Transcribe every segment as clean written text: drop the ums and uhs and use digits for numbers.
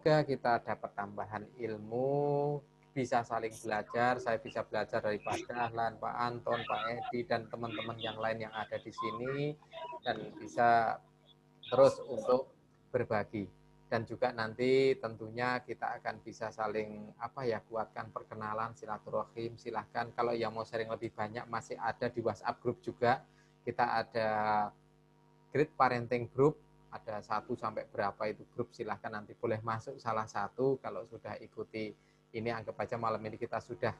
semoga kita dapat tambahan ilmu, bisa saling belajar. Saya bisa belajar dari Pak Dahlan, Pak Anton, Pak Edi, dan teman-teman yang lain yang ada di sini, dan bisa terus untuk berbagi. Dan juga nanti tentunya kita akan bisa saling kuatkan perkenalan, silaturahim. Silahkan kalau yang mau sharing lebih banyak masih ada di WhatsApp group juga. Kita ada Great Parenting Group, ada 1 sampai berapa itu grup, silahkan nanti boleh masuk salah satu. Kalau sudah ikuti ini, anggap aja malam ini kita sudah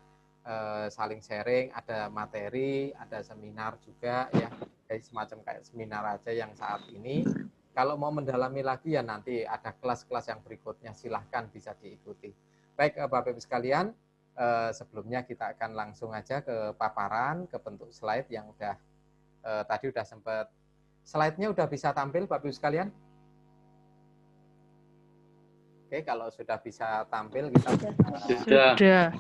saling sharing, ada materi, ada seminar juga ya, kayak semacam kayak seminar aja yang saat ini. Kalau mau mendalami lagi ya nanti ada kelas-kelas yang berikutnya, silahkan bisa diikuti. Baik Bapak Ibu sekalian, sebelumnya kita akan langsung aja ke paparan, ke bentuk slide yang udah tadi udah sempat. Slide-nya udah bisa tampil Bapak Ibu sekalian? Oke, kalau sudah bisa tampil kita sudah.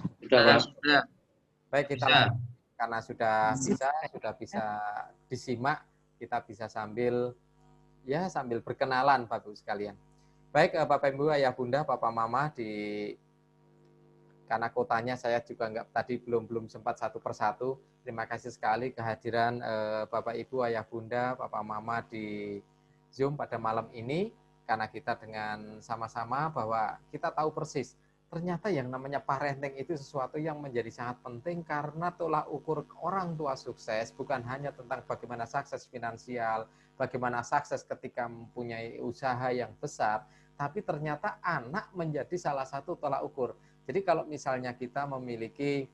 Baik, kita lanjut. Karena sudah bisa disimak, kita bisa sambil berkenalan Bapak Ibu sekalian. Baik, Bapak Ibu, Ayah Bunda, Papa Mama, karena kotanya saya juga belum sempat satu persatu. Terima kasih sekali kehadiran Bapak Ibu, Ayah Bunda, Papa Mama di Zoom pada malam ini, karena kita dengan sama-sama bahwa kita tahu persis ternyata yang namanya parenting itu sesuatu yang menjadi sangat penting, karena tolak ukur orang tua sukses bukan hanya tentang bagaimana sukses finansial, bagaimana sukses ketika mempunyai usaha yang besar, tapi ternyata anak menjadi salah satu tolak ukur. Jadi kalau misalnya kita memiliki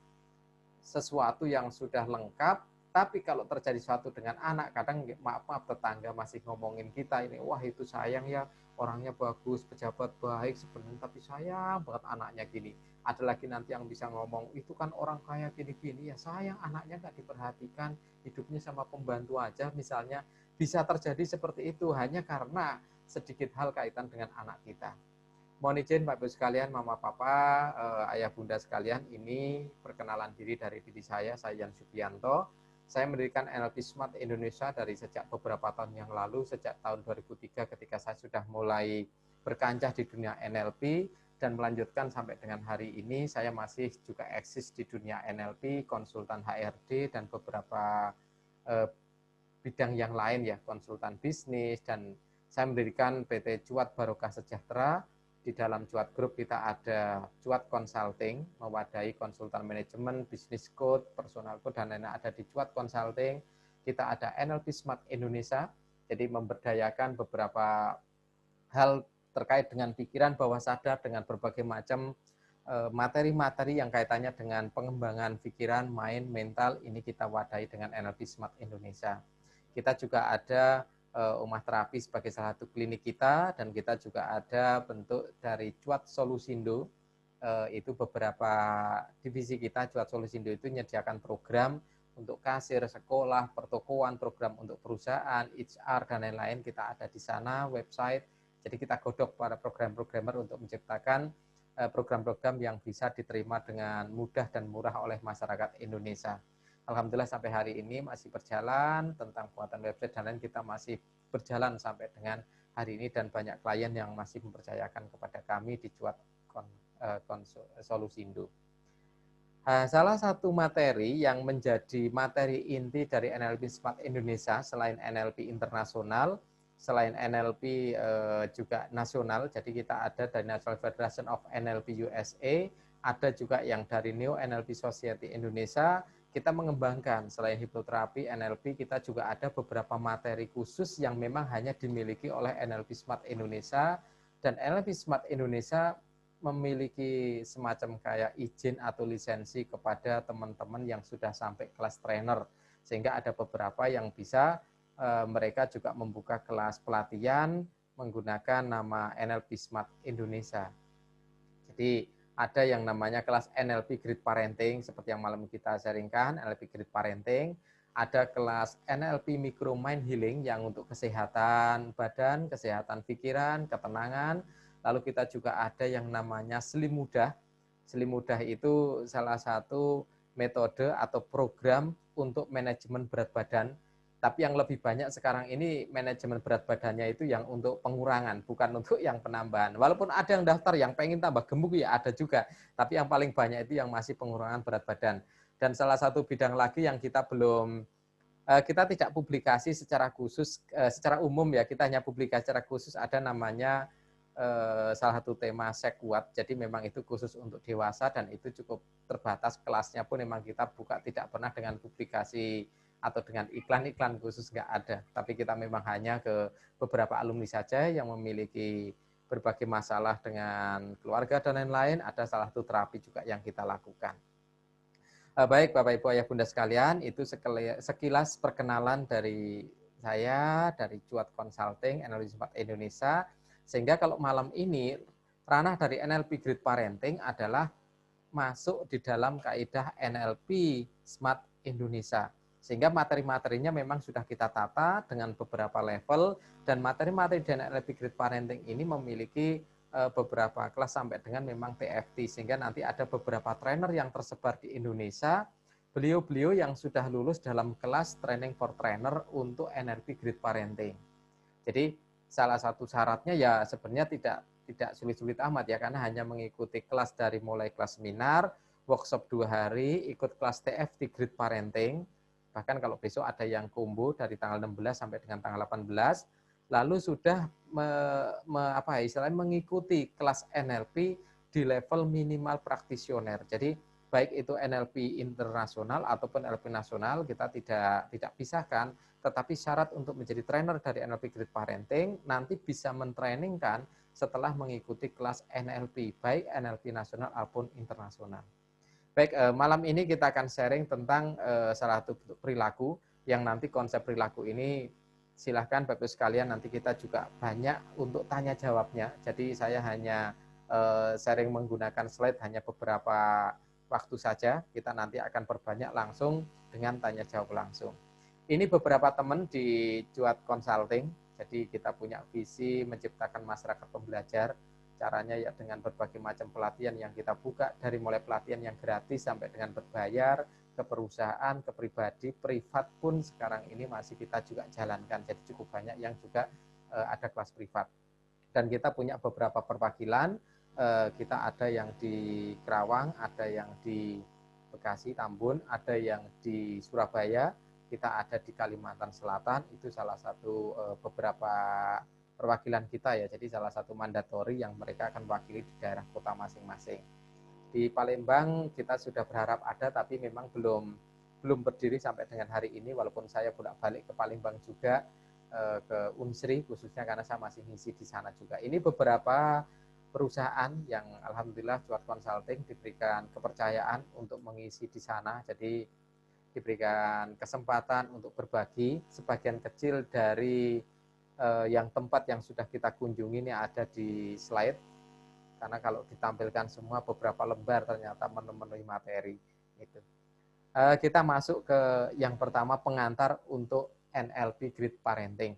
sesuatu yang sudah lengkap, tapi kalau terjadi sesuatu dengan anak, kadang maaf tetangga masih ngomongin kita ini, wah itu sayang ya, orangnya bagus, pejabat baik sebenarnya, tapi sayang banget anaknya gini. Ada lagi nanti yang bisa ngomong, itu kan orang kaya gini-gini, ya sayang anaknya nggak diperhatikan, hidupnya sama pembantu aja misalnya. Bisa terjadi seperti itu hanya karena sedikit hal kaitan dengan anak kita. Mohon izin Pak Ibu sekalian, Mama Papa, Ayah Bunda sekalian, ini perkenalan diri dari diri saya Yan Subianto. Saya mendirikan NLP Smart Indonesia dari sejak beberapa tahun yang lalu, sejak tahun 2003 ketika saya sudah mulai berkancah di dunia NLP, dan melanjutkan sampai dengan hari ini saya masih juga eksis di dunia NLP, konsultan HRD, dan beberapa bidang yang lain ya, konsultan bisnis, dan saya mendirikan PT Cuat Barokah Sejahtera. Di dalam Cuat Group kita ada Cuat Consulting, mewadahi konsultan manajemen, bisnis code, personal code, dan lain-lain ada di Cuat Consulting. Kita ada NLP Smart Indonesia, jadi memberdayakan beberapa hal terkait dengan pikiran bawah sadar dengan berbagai macam materi-materi yang kaitannya dengan pengembangan pikiran, mind, mental, ini kita wadahi dengan NLP Smart Indonesia. Kita juga ada Umah Terapi sebagai salah satu klinik kita, dan kita juga ada bentuk dari Cuat Solusindo, itu beberapa divisi kita. Cuat Solusindo itu menyediakan program untuk kasir, sekolah, pertokoan, program untuk perusahaan, HR, dan lain-lain. Kita ada di sana, website. Jadi kita godok para program-programmer untuk menciptakan program-program yang bisa diterima dengan mudah dan murah oleh masyarakat Indonesia. Alhamdulillah sampai hari ini masih berjalan, tentang buatan website dan lain kita masih berjalan sampai dengan hari ini, dan banyak klien yang masih mempercayakan kepada kami di Cuat Solusindo. Salah satu materi yang menjadi materi inti dari NLP Smart Indonesia, selain NLP internasional, selain NLP juga nasional, jadi kita ada dari National Federation of NLP USA, ada juga yang dari Neo NLP Society Indonesia. Kita mengembangkan selain hipnoterapi, NLP, kita juga ada beberapa materi khusus yang memang hanya dimiliki oleh NLP Smart Indonesia, dan NLP Smart Indonesia memiliki semacam kayak izin atau lisensi kepada teman-teman yang sudah sampai kelas trainer, sehingga ada beberapa yang bisa mereka juga membuka kelas pelatihan menggunakan nama NLP Smart Indonesia. Jadi ada yang namanya kelas NLP Great Parenting, seperti yang malam kita sharingkan, NLP Great Parenting. Ada kelas NLP Micro Mind Healing yang untuk kesehatan badan, kesehatan pikiran, ketenangan. Lalu kita juga ada yang namanya Slim Mudah. Slim Mudah itu salah satu metode atau program untuk manajemen berat badan. Tapi yang lebih banyak sekarang ini manajemen berat badannya itu yang untuk pengurangan, bukan untuk yang penambahan. Walaupun ada yang daftar yang pengen tambah gemuk ya ada juga, tapi yang paling banyak itu yang masih pengurangan berat badan. Dan salah satu bidang lagi yang kita belum kita tidak publikasi secara khusus, secara umum ya, kita hanya publikasi secara khusus, ada namanya salah satu tema sekuat, jadi memang itu khusus untuk dewasa dan itu cukup terbatas, kelasnya pun memang kita buka tidak pernah dengan publikasi atau dengan iklan-iklan khusus, nggak ada. Tapi kita memang hanya ke beberapa alumni saja yang memiliki berbagai masalah dengan keluarga dan lain-lain, ada salah satu terapi juga yang kita lakukan. Baik Bapak Ibu Ayah Bunda sekalian, itu sekilas perkenalan dari saya, dari Cuat Consulting, NLP Smart Indonesia. Sehingga kalau malam ini, ranah dari NLP Great Parenting adalah masuk di dalam kaidah NLP Smart Indonesia. Sehingga materi-materinya memang sudah kita tata dengan beberapa level, dan materi-materi dari NLP Great Parenting ini memiliki beberapa kelas sampai dengan memang TFT, sehingga nanti ada beberapa trainer yang tersebar di Indonesia, beliau-beliau yang sudah lulus dalam kelas training for trainer untuk NLP Great Parenting. Jadi salah satu syaratnya ya sebenarnya tidak sulit-sulit amat ya, karena hanya mengikuti kelas dari mulai kelas seminar, workshop 2 hari, ikut kelas TFT Great Parenting, bahkan kalau besok ada yang combo dari tanggal 16 sampai dengan tanggal 18, lalu sudah istilahnya mengikuti kelas NLP di level minimal praktisioner. Jadi baik itu NLP internasional ataupun NLP nasional, kita tidak pisahkan, tetapi syarat untuk menjadi trainer dari NLP Great Parenting nanti bisa mentrainingkan setelah mengikuti kelas NLP, baik NLP nasional maupun internasional. Baik, malam ini kita akan sharing tentang salah satu perilaku, yang nanti konsep perilaku ini silahkan Bapak Ibu sekalian, nanti kita juga banyak untuk tanya jawabnya. Jadi saya hanya sharing menggunakan slide hanya beberapa waktu saja, kita nanti akan perbanyak langsung dengan tanya jawab langsung. Ini beberapa teman di Cuat Consulting, jadi kita punya visi menciptakan masyarakat pembelajar, caranya ya dengan berbagai macam pelatihan yang kita buka, dari mulai pelatihan yang gratis sampai dengan berbayar, ke perusahaan, ke pribadi, privat pun sekarang ini masih kita juga jalankan. Jadi cukup banyak yang juga ada kelas privat. Dan kita punya beberapa perwakilan, kita ada yang di Kerawang, ada yang di Bekasi, Tambun, ada yang di Surabaya, kita ada di Kalimantan Selatan, itu salah satu beberapa perwakilan kita ya, jadi salah satu mandatori yang mereka akan wakili di daerah kota masing-masing. Di Palembang kita sudah berharap ada, tapi memang belum berdiri sampai dengan hari ini, walaupun saya bolak-balik ke Palembang juga, ke Unsri khususnya karena saya masih ngisi di sana juga. Ini beberapa perusahaan yang alhamdulillah Cuat Consulting diberikan kepercayaan untuk mengisi di sana, jadi diberikan kesempatan untuk berbagi. Sebagian kecil dari yang tempat yang sudah kita kunjungi ini ada di slide, karena kalau ditampilkan semua beberapa lembar ternyata memenuhi materi. Gitu. Kita masuk ke yang pertama, pengantar untuk NLP Great Parenting.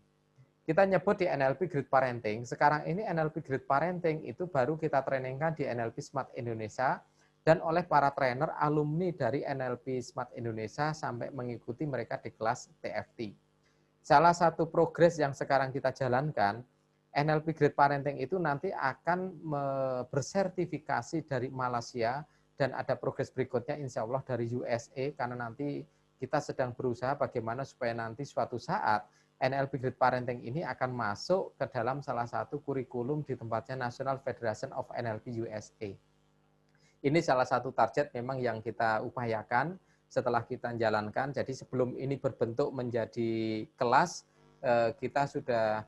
Kita nyebut di NLP Great Parenting, sekarang ini NLP Great Parenting itu baru kita trainingkan di NLP Smart Indonesia, dan oleh para trainer alumni dari NLP Smart Indonesia sampai mengikuti mereka di kelas TFT. Salah satu progres yang sekarang kita jalankan, NLP Great Parenting itu nanti akan bersertifikasi dari Malaysia, dan ada progres berikutnya insya Allah dari USA, karena nanti kita sedang berusaha bagaimana supaya nanti suatu saat NLP Great Parenting ini akan masuk ke dalam salah satu kurikulum di tempatnya National Federation of NLP USA. Ini salah satu target memang yang kita upayakan setelah kita jalankan. Jadi sebelum ini berbentuk menjadi kelas, kita sudah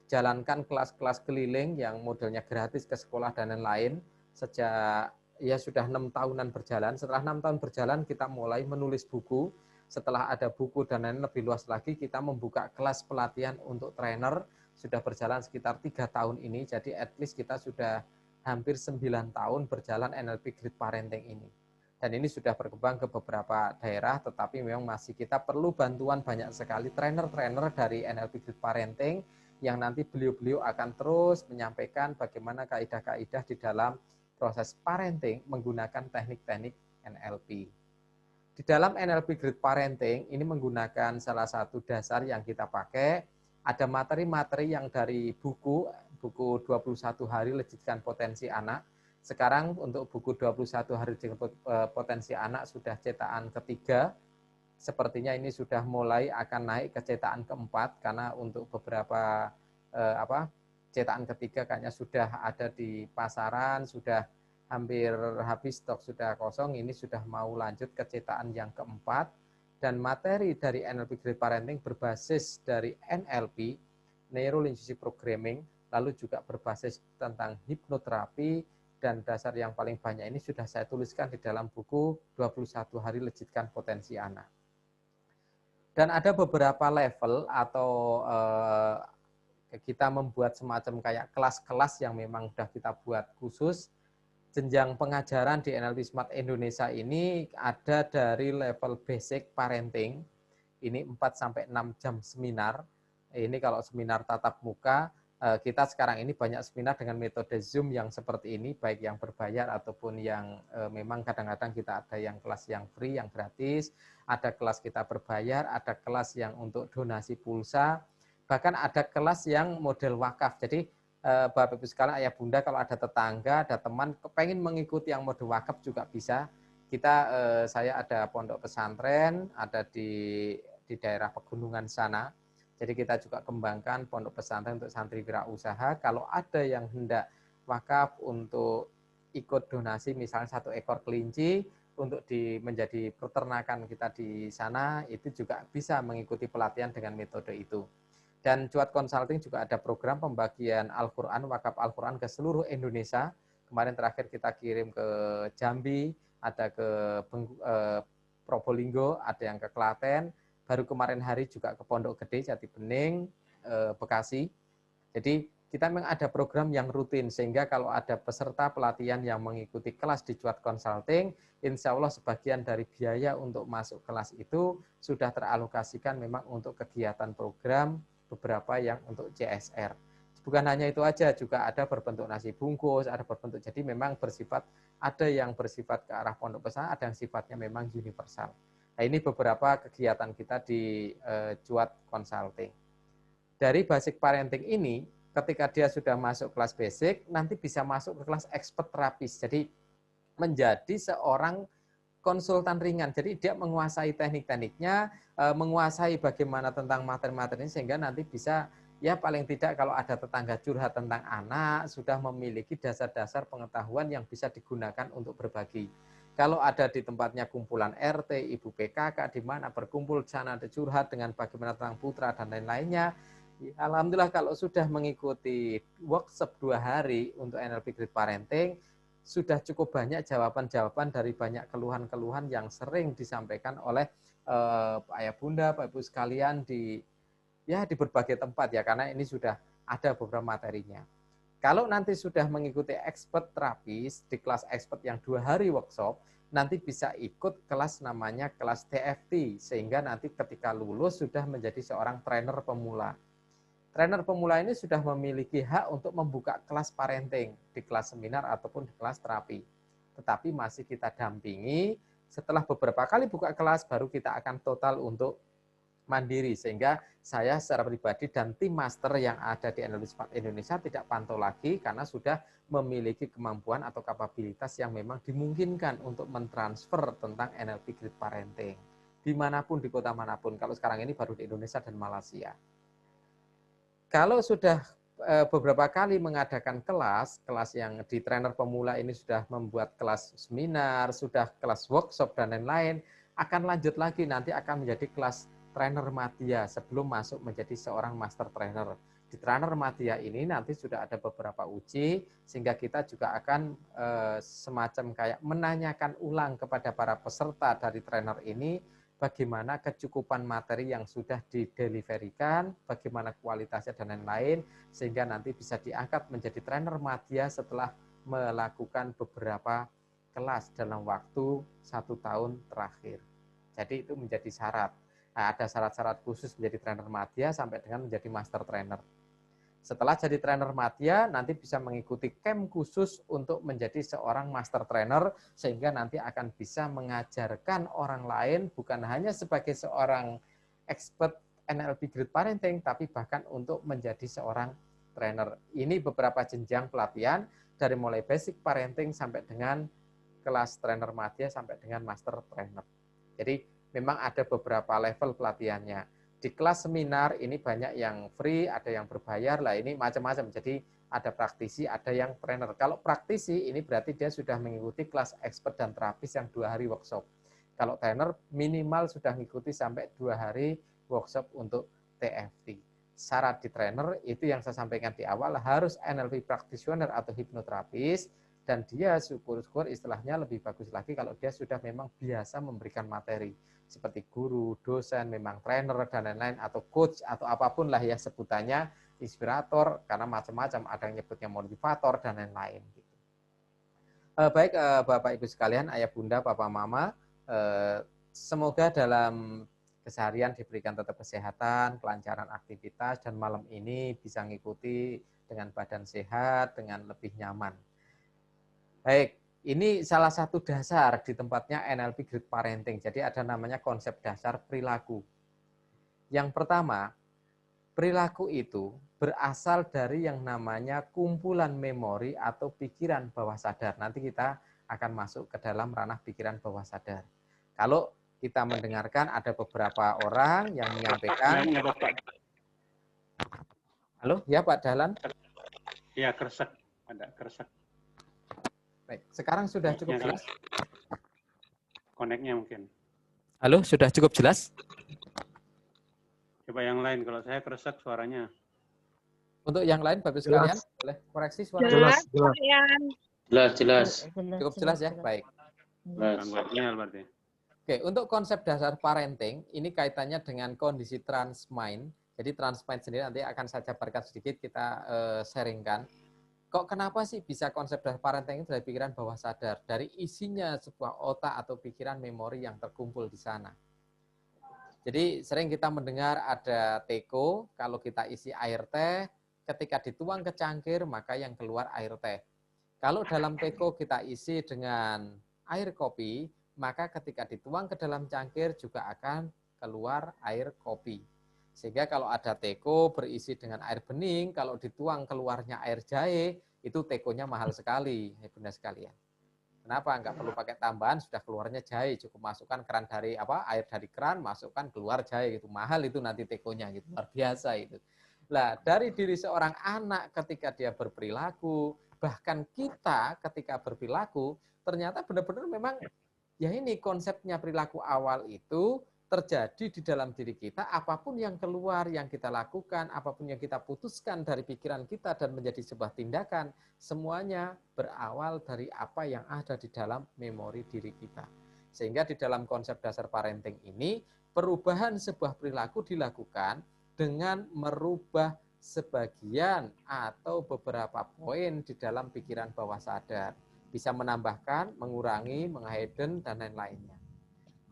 jalankan kelas-kelas keliling yang modelnya gratis ke sekolah dan lain-lain sejak ya sudah 6 tahunan berjalan. Setelah 6 tahun berjalan kita mulai menulis buku. Setelah ada buku dan lain lebih luas lagi, kita membuka kelas pelatihan untuk trainer, sudah berjalan sekitar 3 tahun ini. Jadi at least kita sudah hampir 9 tahun berjalan NLP Great Parenting ini. Dan ini sudah berkembang ke beberapa daerah, tetapi memang masih kita perlu bantuan banyak sekali trainer-trainer dari NLP Great Parenting, yang nanti beliau-beliau akan terus menyampaikan bagaimana kaidah-kaidah di dalam proses parenting menggunakan teknik-teknik NLP. Di dalam NLP Grid Parenting ini menggunakan salah satu dasar yang kita pakai, ada materi-materi yang dari buku 21 hari lejitkan potensi anak. Sekarang untuk buku 21 hari lejitkan potensi anak sudah cetakan ketiga. Sepertinya ini sudah mulai akan naik ke cetakan keempat karena untuk beberapa cetakan ketiga kayaknya sudah ada di pasaran, sudah hampir habis, stok sudah kosong. Ini sudah mau lanjut ke cetakan yang keempat. Dan materi dari NLP Grid Parenting berbasis dari NLP, Neuro Linguistic Programming, lalu juga berbasis tentang hipnoterapi, dan dasar yang paling banyak ini sudah saya tuliskan di dalam buku 21 hari lejitkan potensi anak. Dan ada beberapa level atau kita membuat semacam kayak kelas-kelas yang memang sudah kita buat khusus. Jenjang pengajaran di NLP Smart Indonesia ini ada dari level basic parenting, ini 4-6 jam seminar. Ini kalau seminar tatap muka, kita sekarang ini banyak seminar dengan metode Zoom yang seperti ini, baik yang berbayar ataupun yang memang kadang-kadang kita ada yang kelas yang free, yang gratis, ada kelas kita berbayar, ada kelas yang untuk donasi pulsa, bahkan ada kelas yang model wakaf. Jadi Bapak Ibu sekalian, ayah bunda, kalau ada tetangga, ada teman pengen mengikuti yang mode wakaf juga bisa. Saya ada pondok pesantren, ada di daerah pegunungan sana. Jadi kita juga kembangkan pondok pesantren untuk santri wirausaha. Kalau ada yang hendak wakaf untuk ikut donasi, misalnya 1 ekor kelinci untuk menjadi peternakan kita di sana, itu juga bisa mengikuti pelatihan dengan metode itu. Dan Cuat Consulting juga ada program pembagian Al-Quran, wakaf Al-Quran ke seluruh Indonesia. Kemarin terakhir kita kirim ke Jambi, ada ke Probolinggo, ada yang ke Klaten. Baru kemarin hari juga ke Pondok Gede, Jati Bening, Bekasi. Jadi kita memang ada program yang rutin, sehingga kalau ada peserta pelatihan yang mengikuti kelas di Cuat Consulting, insya Allah sebagian dari biaya untuk masuk kelas itu sudah teralokasikan memang untuk kegiatan program, beberapa yang untuk CSR. Bukan hanya itu aja, juga ada berbentuk nasi bungkus, ada berbentuk, jadi memang bersifat, ada yang bersifat ke arah pondok pesantren, ada yang sifatnya memang universal. Nah, ini beberapa kegiatan kita di Cuat Consulting. Dari basic parenting ini, ketika dia sudah masuk kelas basic, nanti bisa masuk ke kelas expert terapis. Jadi menjadi seorang konsultan ringan. Jadi dia menguasai teknik-tekniknya, menguasai bagaimana tentang materi-materi, sehingga nanti bisa, ya paling tidak kalau ada tetangga curhat tentang anak, sudah memiliki dasar-dasar pengetahuan yang bisa digunakan untuk berbagi. Kalau ada di tempatnya kumpulan RT, ibu PKK, di mana berkumpul sana ada curhat dengan bagaimana tentang putra dan lain-lainnya. Alhamdulillah kalau sudah mengikuti workshop 2 hari untuk NLP Grid Parenting, sudah cukup banyak jawaban-jawaban dari banyak keluhan-keluhan yang sering disampaikan oleh ayah bunda, Bapak Ibu sekalian di berbagai tempat ya, karena ini sudah ada beberapa materinya. Kalau nanti sudah mengikuti expert terapis di kelas expert yang 2 hari workshop, nanti bisa ikut kelas namanya kelas TFT, sehingga nanti ketika lulus sudah menjadi seorang trainer pemula. Trainer pemula ini sudah memiliki hak untuk membuka kelas parenting di kelas seminar ataupun di kelas terapi. Tetapi masih kita dampingi, setelah beberapa kali buka kelas baru kita akan total untuk mandiri, sehingga saya secara pribadi dan tim master yang ada di NLP Smart Indonesia tidak pantau lagi karena sudah memiliki kemampuan atau kapabilitas yang memang dimungkinkan untuk mentransfer tentang NLP Grid Parenting dimanapun, di kota manapun. Kalau sekarang ini baru di Indonesia dan Malaysia. Kalau sudah beberapa kali mengadakan kelas yang di trainer pemula ini sudah membuat kelas seminar, sudah kelas workshop dan lain-lain, akan lanjut lagi nanti akan menjadi kelas trainer madya sebelum masuk menjadi seorang master trainer. Di trainer madya ini nanti sudah ada beberapa uji, sehingga kita juga akan semacam kayak menanyakan ulang kepada para peserta dari trainer ini, bagaimana kecukupan materi yang sudah dideliverikan, bagaimana kualitasnya dan lain-lain, sehingga nanti bisa diangkat menjadi trainer madya setelah melakukan beberapa kelas dalam waktu 1 tahun terakhir. Jadi itu menjadi syarat. Nah, ada syarat-syarat khusus menjadi trainer madya sampai dengan menjadi master trainer. Setelah jadi trainer madya, nanti bisa mengikuti camp khusus untuk menjadi seorang master trainer, sehingga nanti akan bisa mengajarkan orang lain, bukan hanya sebagai seorang expert NLP Grid Parenting, tapi bahkan untuk menjadi seorang trainer. Ini beberapa jenjang pelatihan, dari mulai basic parenting sampai dengan kelas trainer madya, sampai dengan master trainer. Jadi memang ada beberapa level pelatihannya. Di kelas seminar ini banyak yang free, ada yang berbayar lah, ini macam-macam. Jadi ada praktisi, ada yang trainer. Kalau praktisi ini berarti dia sudah mengikuti kelas expert dan terapis yang 2 hari workshop. Kalau trainer minimal sudah mengikuti sampai 2 hari workshop untuk TFT. Syarat di trainer itu yang saya sampaikan di awal, harus NLP practitioner atau hipnoterapis, dan dia syukur-syukur istilahnya lebih bagus lagi kalau dia sudah memang biasa memberikan materi seperti guru, dosen, memang trainer dan lain-lain, atau coach atau apapun lah ya sebutannya, inspirator, karena macam-macam, ada yang nyebutnya motivator dan lain-lain. Baik Bapak Ibu sekalian, ayah bunda, papa mama, semoga dalam keseharian diberikan tetap kesehatan, kelancaran aktivitas, dan malam ini bisa mengikuti dengan badan sehat, dengan lebih nyaman. Baik, ini salah satu dasar di tempatnya NLP Grid Parenting. Jadi ada namanya konsep dasar perilaku. Yang pertama, perilaku itu berasal dari yang namanya kumpulan memori atau pikiran bawah sadar. Nanti kita akan masuk ke dalam ranah pikiran bawah sadar. Kalau kita mendengarkan ada beberapa orang yang menyampaikan. Halo, ya Pak Dahlan? Iya, kresek. Ada kresek. Baik, sekarang sudah cukup jelas? Koneknya mungkin. Halo, sudah cukup jelas? Coba yang lain, kalau saya kresek suaranya. Untuk yang lain, Bapak sekalian, boleh koreksi suaranya? Jelas. Cukup jelas ya? Baik. Sinyal berarti. Oke, untuk konsep dasar parenting, ini kaitannya dengan kondisi transmind. Jadi transmind sendiri nanti akan saya jabarkan sedikit, kita sharingkan. Kok kenapa sih bisa konsep dasar parenting itu dari pikiran bawah sadar? Dari isinya sebuah otak atau pikiran memori yang terkumpul di sana. Jadi sering kita mendengar ada teko, kalau kita isi air teh, ketika dituang ke cangkir, maka yang keluar air teh. Kalau dalam teko kita isi dengan air kopi, maka ketika dituang ke dalam cangkir juga akan keluar air kopi. Sehingga kalau ada teko berisi dengan air bening, kalau dituang keluarnya air jahe, itu tekonya mahal sekali, bunda sekalian. Kenapa? Enggak perlu pakai tambahan, sudah keluarnya jahe, cukup masukkan keran dari air dari keran, masukkan keluar jahe, gitu. Mahal itu nanti tekonya, gitu. Luar biasa itu. Nah, dari diri seorang anak ketika dia berperilaku, bahkan kita ketika berperilaku, ternyata benar-benar memang ya ini konsepnya perilaku awal itu terjadi di dalam diri kita, apapun yang keluar, yang kita lakukan, apapun yang kita putuskan dari pikiran kita dan menjadi sebuah tindakan, semuanya berawal dari apa yang ada di dalam memori diri kita. Sehingga di dalam konsep dasar parenting ini, perubahan sebuah perilaku dilakukan dengan merubah sebagian atau beberapa poin di dalam pikiran bawah sadar. Bisa menambahkan, mengurangi, menghidden, dan lain-lainnya.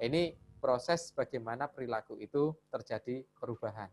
Ini proses bagaimana perilaku itu terjadi perubahan.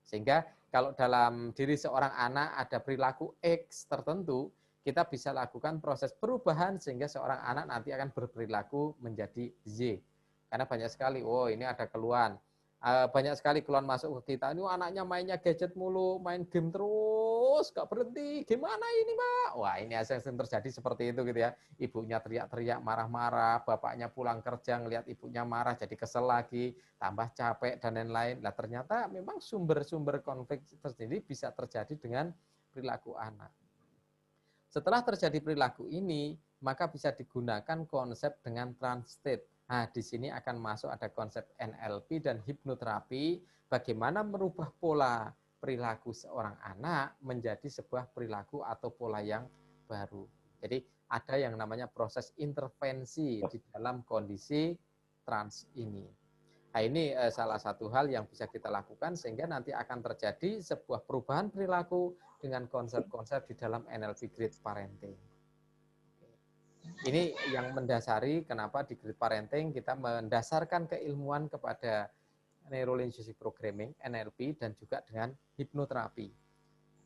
Sehingga kalau dalam diri seorang anak ada perilaku X tertentu, kita bisa lakukan proses perubahan sehingga seorang anak nanti akan berperilaku menjadi Y. Karena banyak sekali, ini ada keluhan. Banyak sekali keluhan masuk ke kita, ini anaknya mainnya gadget mulu, main game terus, gak berhenti, gimana ini Pak? Wah ini yang terjadi seperti itu gitu ya, ibunya teriak-teriak, marah-marah, bapaknya pulang kerja ngelihat ibunya marah, jadi kesel lagi, tambah capek dan lain-lain. Nah ternyata memang sumber-sumber konflik tersendiri bisa terjadi dengan perilaku anak. Setelah terjadi perilaku ini, maka bisa digunakan konsep dengan trans state. Nah, di sini akan masuk ada konsep NLP dan hipnoterapi, bagaimana merubah pola perilaku seorang anak menjadi sebuah perilaku atau pola yang baru. Jadi ada yang namanya proses intervensi di dalam kondisi trans ini. Nah, ini salah satu hal yang bisa kita lakukan sehingga nanti akan terjadi sebuah perubahan perilaku dengan konsep-konsep di dalam NLP Grid Parenting. Ini yang mendasari kenapa di Grid Parenting kita mendasarkan keilmuan kepada Neuro Linguistic Programming, NLP, dan juga dengan hipnoterapi.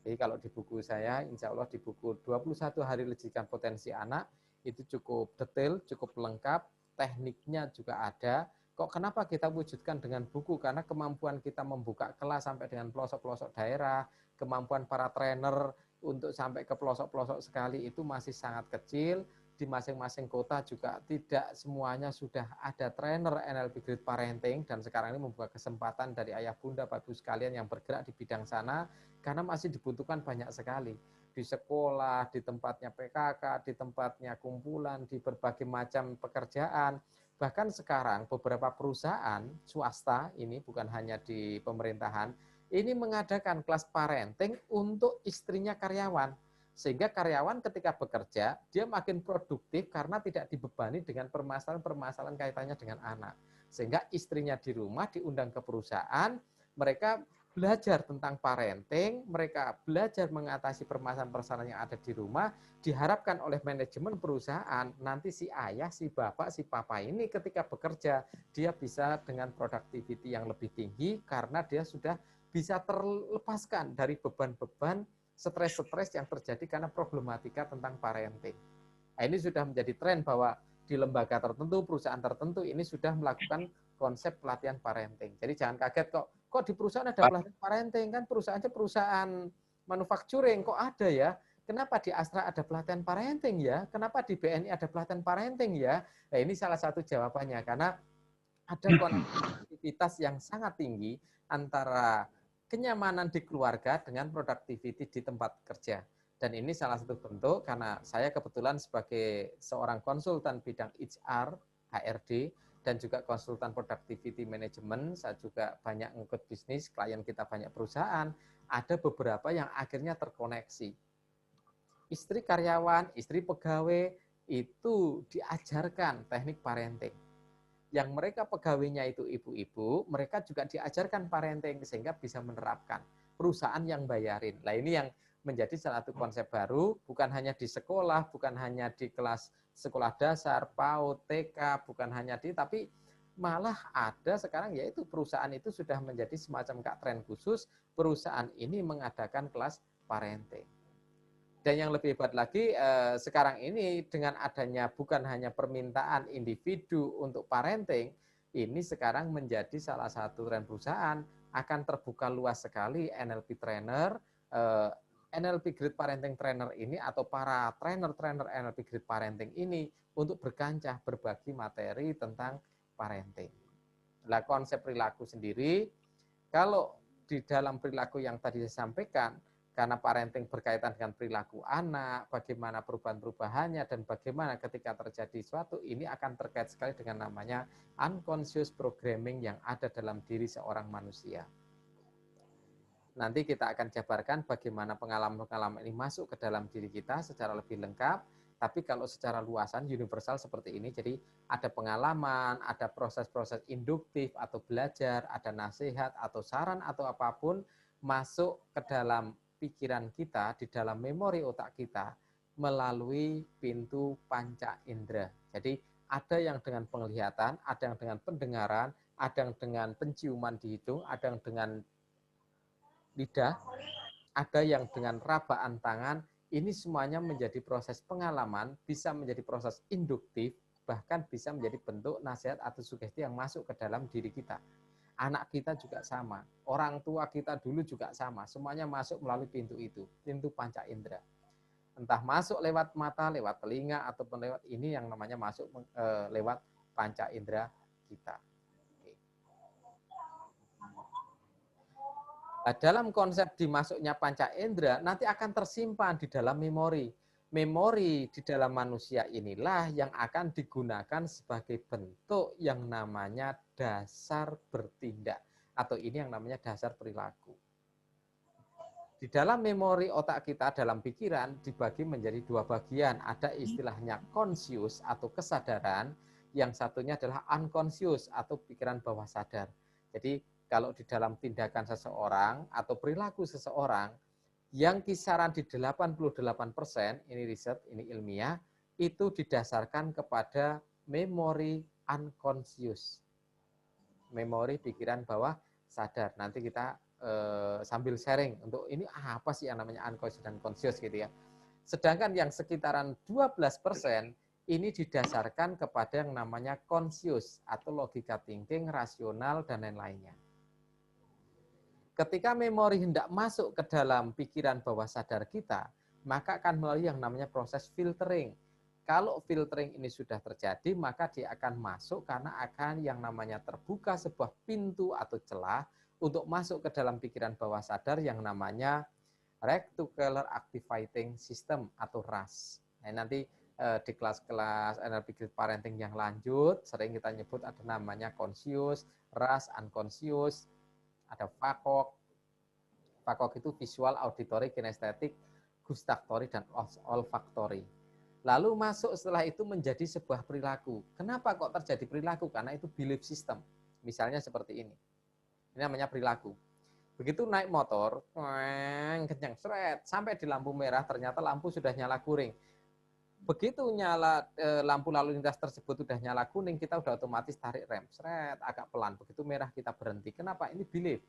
Jadi kalau di buku saya, insya Allah di buku 21 hari lejikan potensi anak, itu cukup detail, cukup lengkap, tekniknya juga ada. Kok kenapa kita wujudkan dengan buku? Karena kemampuan kita membuka kelas sampai dengan pelosok-pelosok daerah, kemampuan para trainer untuk sampai ke pelosok-pelosok sekali itu masih sangat kecil. Di masing-masing kota juga tidak semuanya sudah ada trainer NLP Grid Parenting, dan sekarang ini membuka kesempatan dari ayah bunda, Bapak Ibu sekalian yang bergerak di bidang sana, karena masih dibutuhkan banyak sekali. Di sekolah, di tempatnya PKK, di tempatnya kumpulan, di berbagai macam pekerjaan. Bahkan sekarang beberapa perusahaan swasta, ini bukan hanya di pemerintahan, ini mengadakan kelas parenting untuk istrinya karyawan. Sehingga karyawan ketika bekerja, dia makin produktif karena tidak dibebani dengan permasalahan-permasalahan kaitannya dengan anak. Sehingga istrinya di rumah diundang ke perusahaan, mereka belajar tentang parenting, mereka belajar mengatasi permasalahan-permasalahan yang ada di rumah, diharapkan oleh manajemen perusahaan, nanti si ayah, si bapak, si papa ini ketika bekerja, dia bisa dengan productivity yang lebih tinggi karena dia sudah bisa terlepaskan dari beban-beban stres-stres yang terjadi karena problematika tentang parenting. Nah, ini sudah menjadi tren bahwa di lembaga tertentu, perusahaan tertentu ini sudah melakukan konsep pelatihan parenting. Jadi jangan kaget kok di perusahaan ada pelatihan parenting, kan perusahaannya perusahaan manufacturing, kok ada ya? Kenapa di Astra ada pelatihan parenting ya? Kenapa di BNI ada pelatihan parenting ya? Nah, ini salah satu jawabannya, karena ada konektivitas yang sangat tinggi antara kenyamanan di keluarga dengan productivity di tempat kerja. Dan ini salah satu bentuk karena saya kebetulan sebagai seorang konsultan bidang HR, HRD, dan juga konsultan productivity management, saya juga banyak ngikut bisnis, klien kita banyak perusahaan, ada beberapa yang akhirnya terkoneksi. Istri karyawan, istri pegawai, itu diajarkan teknik parenting. Yang mereka pegawainya itu ibu-ibu, mereka juga diajarkan parenting sehingga bisa menerapkan. Perusahaan yang bayarin. Nah, ini yang menjadi salah satu konsep baru, bukan hanya di sekolah, bukan hanya di kelas sekolah dasar, PAUD, TK, bukan hanya tapi malah ada sekarang yaitu perusahaan itu sudah menjadi semacam tren khusus, perusahaan ini mengadakan kelas parenting. Dan yang lebih hebat lagi, sekarang ini dengan adanya bukan hanya permintaan individu untuk parenting, ini sekarang menjadi salah satu tren perusahaan, akan terbuka luas sekali NLP trainer, NLP Grid Parenting Trainer ini atau para trainer-trainer NLP Grid Parenting ini untuk berkancah berbagi materi tentang parenting. Nah, konsep perilaku sendiri, kalau di dalam perilaku yang tadi saya sampaikan, karena parenting berkaitan dengan perilaku anak, bagaimana perubahan-perubahannya, dan bagaimana ketika terjadi suatu, ini akan terkait sekali dengan namanya unconscious programming yang ada dalam diri seorang manusia. Nanti kita akan jabarkan bagaimana pengalaman-pengalaman ini masuk ke dalam diri kita secara lebih lengkap, tapi kalau secara luasan, universal seperti ini, jadi ada pengalaman, ada proses-proses induktif atau belajar, ada nasihat atau saran atau apapun, masuk ke dalam pikiran kita, di dalam memori otak kita, melalui pintu panca indera. Jadi ada yang dengan penglihatan, ada yang dengan pendengaran, ada yang dengan penciuman di hidung, ada yang dengan lidah, ada yang dengan rabaan tangan. Ini semuanya menjadi proses pengalaman, bisa menjadi proses induktif, bahkan bisa menjadi bentuk nasihat atau sugesti yang masuk ke dalam diri kita. Anak kita juga sama, orang tua kita dulu juga sama, semuanya masuk melalui pintu itu, pintu panca indera. Entah masuk lewat mata, lewat telinga, ataupun lewat ini yang namanya masuk lewat panca indera kita. Nah, dalam konsep dimasuknya panca indera, nanti akan tersimpan di dalam memori. Memori di dalam manusia inilah yang akan digunakan sebagai bentuk yang namanya dasar bertindak. Atau ini yang namanya dasar perilaku. Di dalam memori otak kita, dalam pikiran, dibagi menjadi dua bagian. Ada istilahnya conscious atau kesadaran, yang satunya adalah unconscious atau pikiran bawah sadar. Jadi kalau di dalam tindakan seseorang atau perilaku seseorang, yang kisaran di 88%, ini riset, ini ilmiah, itu didasarkan kepada memori unconscious. Memori pikiran bawah sadar. Nanti kita sambil sharing untuk ini apa sih yang namanya unconscious dan conscious gitu ya. Sedangkan yang sekitaran 12% ini didasarkan kepada yang namanya conscious atau logika thinking, rasional dan lain-lainnya. Ketika memori hendak masuk ke dalam pikiran bawah sadar kita, maka akan melalui yang namanya proses filtering. Kalau filtering ini sudah terjadi, maka dia akan masuk karena akan yang namanya terbuka sebuah pintu atau celah untuk masuk ke dalam pikiran bawah sadar yang namanya Reticular Activating System atau RAS. Nah, nanti di kelas-kelas NLP Parenting yang lanjut, sering kita nyebut ada namanya conscious, RAS, unconscious, ada FACOG. FACOG itu visual, auditory, kinesthetic, gustatory, dan olfactory. Lalu masuk setelah itu menjadi sebuah perilaku. Kenapa kok terjadi perilaku? Karena itu belief system. Misalnya seperti ini. Ini namanya perilaku. Begitu naik motor, kencang, seret, sampai di lampu merah, ternyata lampu sudah nyala kuning. Begitu nyala lampu lalu lintas tersebut sudah nyala kuning, kita udah otomatis tarik rem, seret, agak pelan. Begitu merah kita berhenti. Kenapa? Ini belief.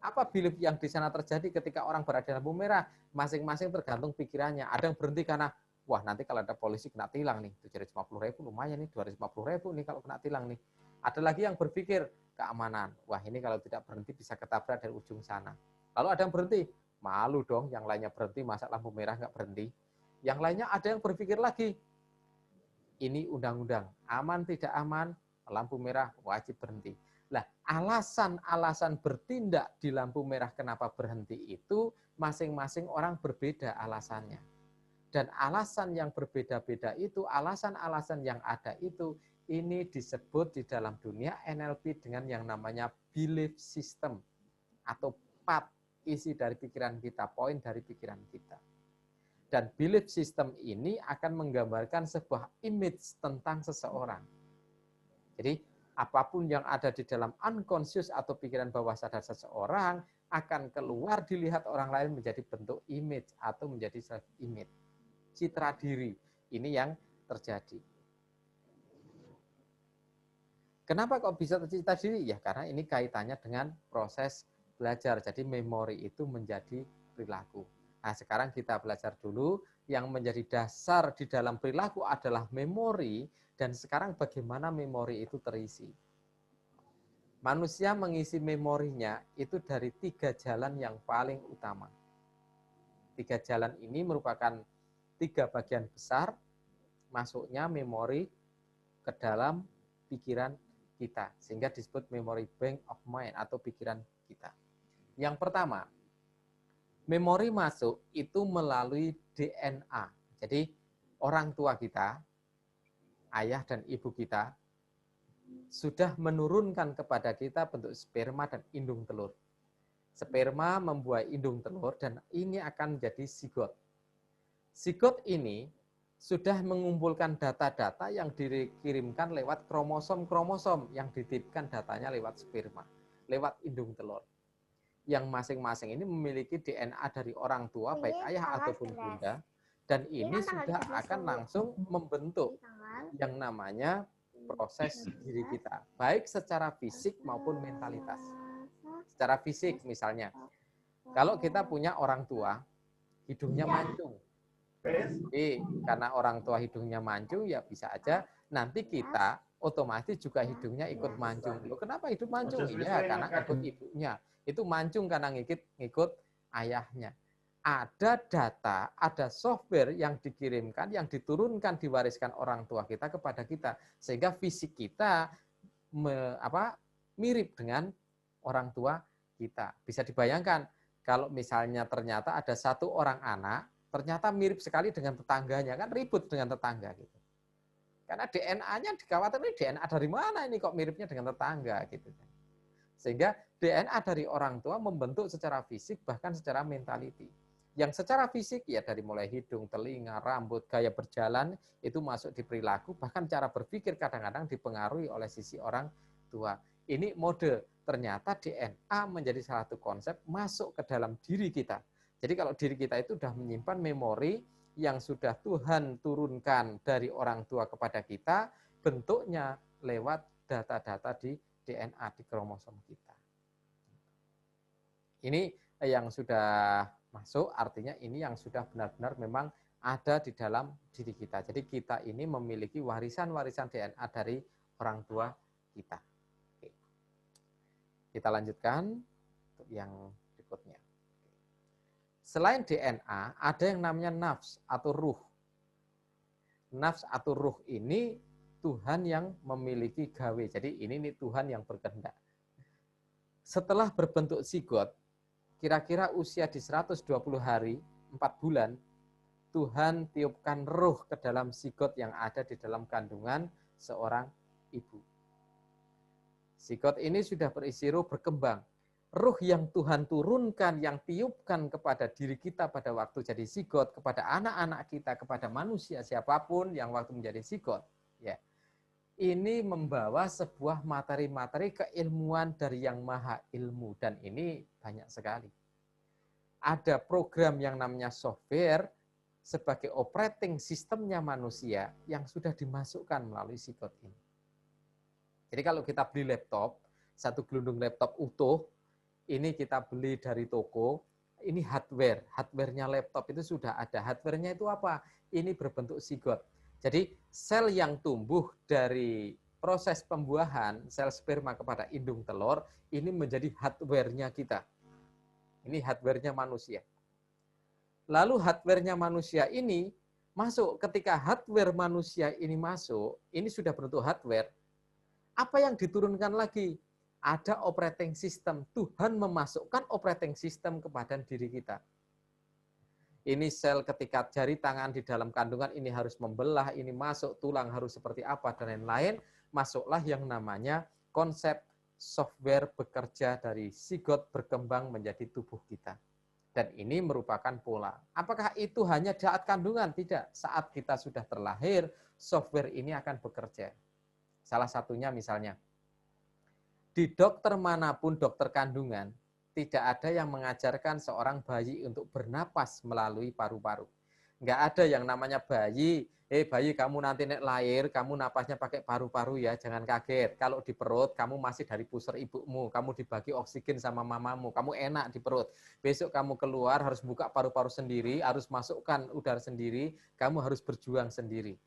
Apa belief yang di sana terjadi ketika orang berada di lampu merah? Masing-masing tergantung pikirannya. Ada yang berhenti karena wah nanti kalau ada polisi kena tilang nih, 750.000 lumayan nih, 250.000 nih kalau kena tilang nih. Ada lagi yang berpikir keamanan, wah ini kalau tidak berhenti bisa ketabrak dari ujung sana. Lalu ada yang berhenti, malu dong yang lainnya berhenti, masa lampu merah nggak berhenti. Yang lainnya ada yang berpikir lagi, ini undang-undang, aman tidak aman, lampu merah wajib berhenti. Nah, alasan-alasan bertindak di lampu merah kenapa berhenti itu masing-masing orang berbeda alasannya. Dan alasan yang berbeda-beda itu, alasan-alasan yang ada itu, ini disebut di dalam dunia NLP dengan yang namanya belief system atau part isi dari pikiran kita, poin dari pikiran kita. Dan belief system ini akan menggambarkan sebuah image tentang seseorang. Jadi apapun yang ada di dalam unconscious atau pikiran bawah sadar seseorang akan keluar dilihat orang lain menjadi bentuk image atau menjadi self image. Citra diri. Ini yang terjadi. Kenapa kok bisa tercipta diri? Ya karena ini kaitannya dengan proses belajar. Jadi memori itu menjadi perilaku. Nah sekarang kita belajar dulu yang menjadi dasar di dalam perilaku adalah memori. Dan sekarang bagaimana memori itu terisi. Manusia mengisi memorinya itu dari 3 jalan yang paling utama. 3 jalan ini merupakan 3 bagian besar masuknya memori ke dalam pikiran kita. Sehingga disebut memory bank of mind atau pikiran kita. Yang pertama, memori masuk itu melalui DNA. Jadi orang tua kita, ayah dan ibu kita, sudah menurunkan kepada kita bentuk sperma dan indung telur. Sperma membuat indung telur dan ini akan menjadi zigot. Zigot ini sudah mengumpulkan data-data yang dikirimkan lewat kromosom-kromosom yang dititipkan datanya lewat sperma, lewat indung telur. Yang masing-masing ini memiliki DNA dari orang tua, baik ayah ataupun bunda, dan ini sudah akan langsung membentuk yang namanya proses diri kita, baik secara fisik maupun mentalitas. Secara fisik misalnya, kalau kita punya orang tua, hidungnya mancung. Jadi karena orang tua hidungnya mancung, ya bisa aja nanti kita otomatis juga hidungnya ikut mancung. Loh, kenapa hidup mancung? Iya, karena ikut ibunya. Itu mancung karena ngikut ayahnya. Ada data, ada software yang dikirimkan, yang diturunkan, diwariskan orang tua kita kepada kita. Sehingga fisik kita mirip dengan orang tua kita. Bisa dibayangkan, kalau misalnya ternyata ada satu orang anak, ternyata mirip sekali dengan tetangganya, kan ribut dengan tetangga gitu. Karena DNA-nya dikhawatirkan DNA dari mana ini kok miripnya dengan tetangga gitu. Sehingga DNA dari orang tua membentuk secara fisik bahkan secara mentality. Yang secara fisik ya dari mulai hidung, telinga, rambut, gaya berjalan itu masuk di perilaku, bahkan cara berpikir kadang-kadang dipengaruhi oleh sisi orang tua. Ini mode, ternyata DNA menjadi salah satu konsep masuk ke dalam diri kita. Jadi kalau diri kita itu sudah menyimpan memori yang sudah Tuhan turunkan dari orang tua kepada kita, bentuknya lewat data-data di DNA, di kromosom kita. Ini yang sudah masuk, artinya ini yang sudah benar-benar memang ada di dalam diri kita. Jadi kita ini memiliki warisan-warisan DNA dari orang tua kita. Oke. Kita lanjutkan untuk yang berikutnya. Selain DNA, ada yang namanya nafs atau ruh. Nafs atau ruh ini Tuhan yang memiliki gawe. Jadi ini nih Tuhan yang berkehendak. Setelah berbentuk zigot, kira-kira usia di 120 hari, 4 bulan, Tuhan tiupkan ruh ke dalam zigot yang ada di dalam kandungan seorang ibu. Zigot ini sudah berisi ruh, berkembang. Ruh yang Tuhan turunkan, yang tiupkan kepada diri kita pada waktu jadi zigot, kepada anak-anak kita, kepada manusia siapapun yang waktu menjadi zigot, ya, ini membawa sebuah materi-materi keilmuan dari yang maha ilmu, dan ini banyak sekali. Ada program yang namanya software sebagai operating sistemnya manusia yang sudah dimasukkan melalui zigot ini. Jadi kalau kita beli laptop, satu gelundung laptop utuh, ini kita beli dari toko, ini hardware. Hardware-nya laptop itu sudah ada. Hardware-nya itu apa? Ini berbentuk zigot. Jadi sel yang tumbuh dari proses pembuahan, sel sperma kepada indung telur, ini menjadi hardware-nya kita. Ini hardware-nya manusia. Lalu hardware-nya manusia ini masuk, ketika hardware manusia ini masuk, ini sudah bentuk hardware, apa yang diturunkan lagi? Ada operating system. Tuhan memasukkan operating system kepada diri kita. Ini sel ketika jari tangan di dalam kandungan ini harus membelah, ini masuk, tulang harus seperti apa, dan lain-lain. Masuklah yang namanya konsep software bekerja dari zigot berkembang menjadi tubuh kita. Dan ini merupakan pola. Apakah itu hanya saat kandungan? Tidak. Saat kita sudah terlahir, software ini akan bekerja. Salah satunya misalnya, di dokter manapun, dokter kandungan, tidak ada yang mengajarkan seorang bayi untuk bernapas melalui paru-paru. Nggak ada yang namanya bayi, bayi kamu nanti nek lahir, kamu napasnya pakai paru-paru ya, jangan kaget. Kalau di perut, kamu masih dari pusar ibumu, kamu dibagi oksigen sama mamamu, kamu enak di perut. Besok kamu keluar, harus buka paru-paru sendiri, harus masukkan udara sendiri, kamu harus berjuang sendiri.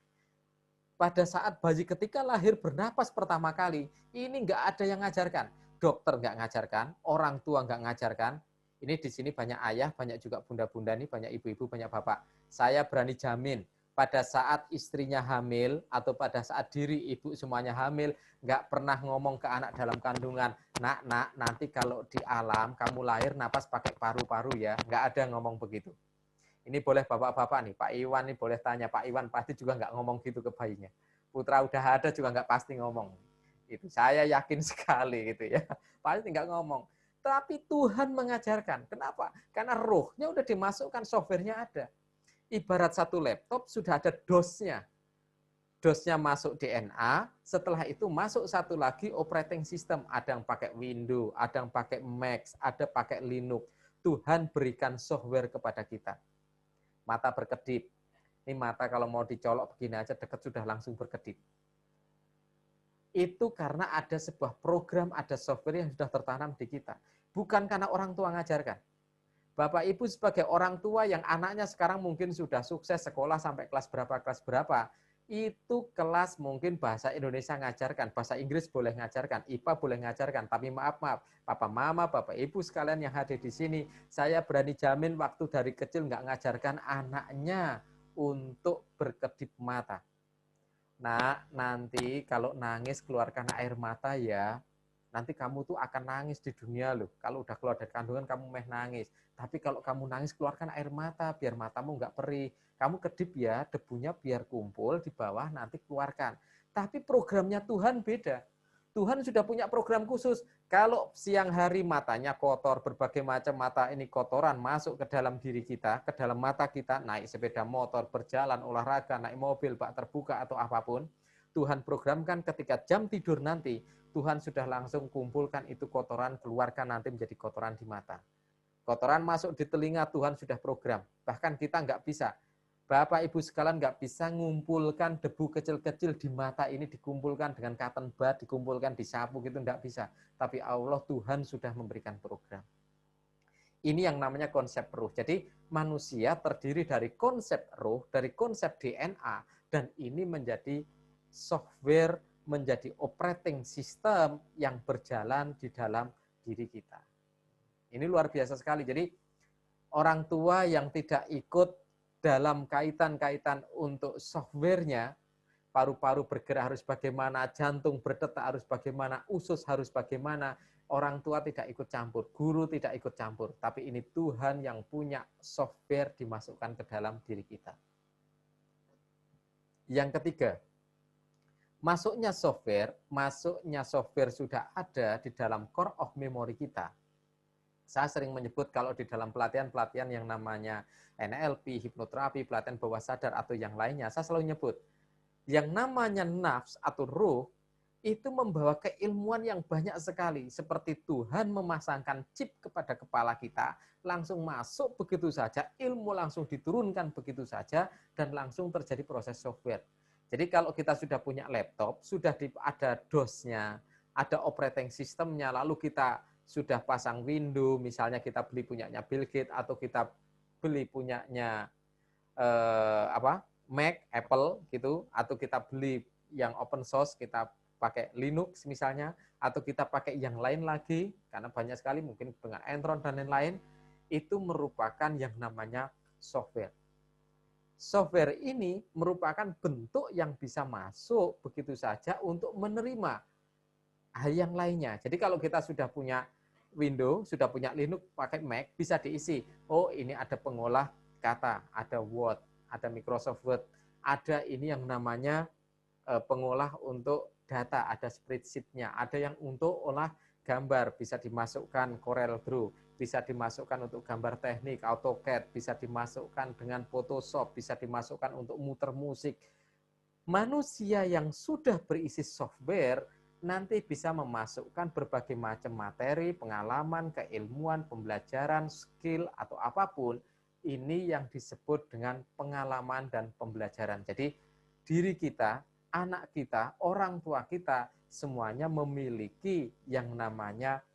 Pada saat bayi ketika lahir bernapas pertama kali, ini nggak ada yang ngajarkan. Dokter nggak ngajarkan, orang tua nggak ngajarkan. Ini di sini banyak ayah, banyak juga bunda-bunda nih, banyak ibu-ibu, banyak bapak. Saya berani jamin, pada saat istrinya hamil atau pada saat diri ibu semuanya hamil, nggak pernah ngomong ke anak dalam kandungan, nak, nanti kalau di alam kamu lahir napas pakai paru-paru ya. Nggak ada ngomong begitu. Ini boleh bapak-bapak nih, Pak Iwan nih boleh tanya, Pak Iwan pasti juga nggak ngomong gitu ke bayinya. Putra udah ada juga nggak pasti ngomong. Itu saya yakin sekali gitu ya. Pasti nggak ngomong. Tapi Tuhan mengajarkan. Kenapa? Karena rohnya udah dimasukkan, softwarenya ada. Ibarat satu laptop sudah ada DOS-nya. DOS-nya masuk DNA, setelah itu masuk satu lagi operating system. Ada yang pakai Windows, ada yang pakai Mac, ada pakai Linux. Tuhan berikan software kepada kita. Mata berkedip. Ini mata kalau mau dicolok begini aja dekat sudah langsung berkedip. Itu karena ada sebuah program, ada software yang sudah tertanam di kita. Bukan karena orang tua ngajarkan. Bapak Ibu sebagai orang tua yang anaknya sekarang mungkin sudah sukses sekolah sampai kelas berapa, itu kelas mungkin bahasa Indonesia ngajarkan, bahasa Inggris boleh ngajarkan, IPA boleh ngajarkan, tapi maaf, Papa Mama, Bapak Ibu sekalian yang hadir di sini, saya berani jamin waktu dari kecil nggak ngajarkan anaknya untuk berkedip mata. Nah, nanti kalau nangis keluarkan air mata ya, nanti kamu tuh akan nangis di dunia loh. Kalau udah keluar dari kandungan kamu meh nangis. Tapi kalau kamu nangis keluarkan air mata biar matamu nggak perih. Kamu kedip ya, debunya biar kumpul di bawah nanti keluarkan. Tapi programnya Tuhan beda. Tuhan sudah punya program khusus. Kalau siang hari matanya kotor, berbagai macam mata ini kotoran masuk ke dalam diri kita, ke dalam mata kita, naik sepeda motor, berjalan, olahraga, naik mobil, bak terbuka atau apapun, Tuhan programkan ketika jam tidur nanti, Tuhan sudah langsung kumpulkan itu kotoran, keluarkan nanti menjadi kotoran di mata. Kotoran masuk di telinga, Tuhan sudah program. Bahkan kita nggak bisa. Bapak Ibu sekalian nggak bisa ngumpulkan debu kecil-kecil di mata ini, dikumpulkan dengan cotton bud, dikumpulkan disapu gitu, nggak bisa. Tapi Allah Tuhan sudah memberikan program. Ini yang namanya konsep ruh. Jadi manusia terdiri dari konsep ruh, dari konsep DNA, dan ini menjadi software, menjadi operating system yang berjalan di dalam diri kita. Ini luar biasa sekali. Jadi orang tua yang tidak ikut dalam kaitan-kaitan untuk softwarenya, paru-paru bergerak harus bagaimana, jantung berdetak harus bagaimana, usus harus bagaimana, orang tua tidak ikut campur, guru tidak ikut campur, tapi ini Tuhan yang punya software dimasukkan ke dalam diri kita. Yang ketiga, masuknya software sudah ada di dalam core of memory kita. Saya sering menyebut kalau di dalam pelatihan-pelatihan yang namanya NLP, hipnoterapi, pelatihan bawah sadar atau yang lainnya, saya selalu nyebut yang namanya nafs atau ruh itu membawa keilmuan yang banyak sekali. Seperti Tuhan memasangkan chip kepada kepala kita, langsung masuk begitu saja, ilmu langsung diturunkan begitu saja, dan langsung terjadi proses software. Jadi kalau kita sudah punya laptop, sudah ada DOS-nya, ada operating system-nya, lalu kita sudah pasang Windows, misalnya kita beli punyanya Bill Gates, atau kita beli punyanya Mac, Apple gitu, atau kita beli yang open source, kita pakai Linux misalnya, atau kita pakai yang lain lagi, karena banyak sekali mungkin dengan Android dan lain-lain, itu merupakan yang namanya software. Software ini merupakan bentuk yang bisa masuk begitu saja untuk menerima hal yang lainnya. Jadi kalau kita sudah punya Windows, sudah punya Linux, pakai Mac, bisa diisi. Oh, ini ada pengolah kata, ada Word, ada Microsoft Word, ada ini yang namanya pengolah untuk data, ada spreadsheet-nya, ada yang untuk olah gambar, bisa dimasukkan Corel Draw, bisa dimasukkan untuk gambar teknik, AutoCAD, bisa dimasukkan dengan Photoshop, bisa dimasukkan untuk muter musik. Manusia yang sudah berisi software nanti bisa memasukkan berbagai macam materi, pengalaman, keilmuan, pembelajaran, skill, atau apapun. Ini yang disebut dengan pengalaman dan pembelajaran. Jadi diri kita, anak kita, orang tua kita, semuanya memiliki yang namanya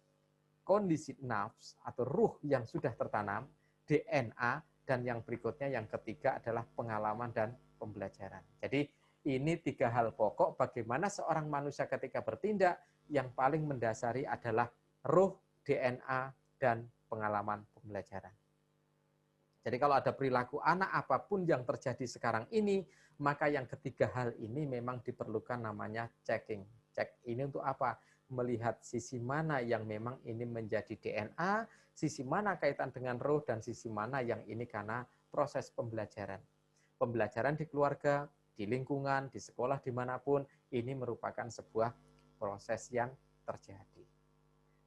kondisi nafs atau ruh yang sudah tertanam, DNA, dan yang berikutnya yang ketiga adalah pengalaman dan pembelajaran. Jadi ini tiga hal pokok bagaimana seorang manusia ketika bertindak, yang paling mendasari adalah ruh, DNA, dan pengalaman pembelajaran. Jadi kalau ada perilaku anak apapun yang terjadi sekarang ini, maka yang ketiga hal ini memang diperlukan namanya checking. Cek ini untuk apa? Melihat sisi mana yang memang ini menjadi DNA, sisi mana kaitan dengan ruh, dan sisi mana yang ini karena proses pembelajaran. Pembelajaran di keluarga, di lingkungan, di sekolah, dimanapun, ini merupakan sebuah proses yang terjadi.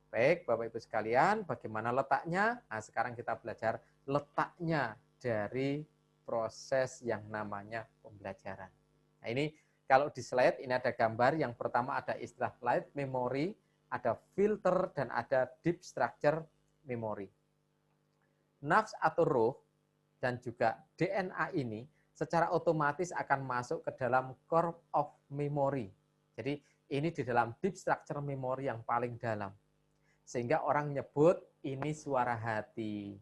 Baik, Bapak Ibu sekalian, bagaimana letaknya? Nah, sekarang kita belajar letaknya dari proses yang namanya pembelajaran. Nah, ini kalau di slide, ini ada gambar. Yang pertama ada istilah light memory, ada filter, dan ada deep structure memory. Nafs atau ruh dan juga DNA ini secara otomatis akan masuk ke dalam core of memory. Jadi ini di dalam deep structure memory yang paling dalam. Sehingga orang nyebut ini suara hati.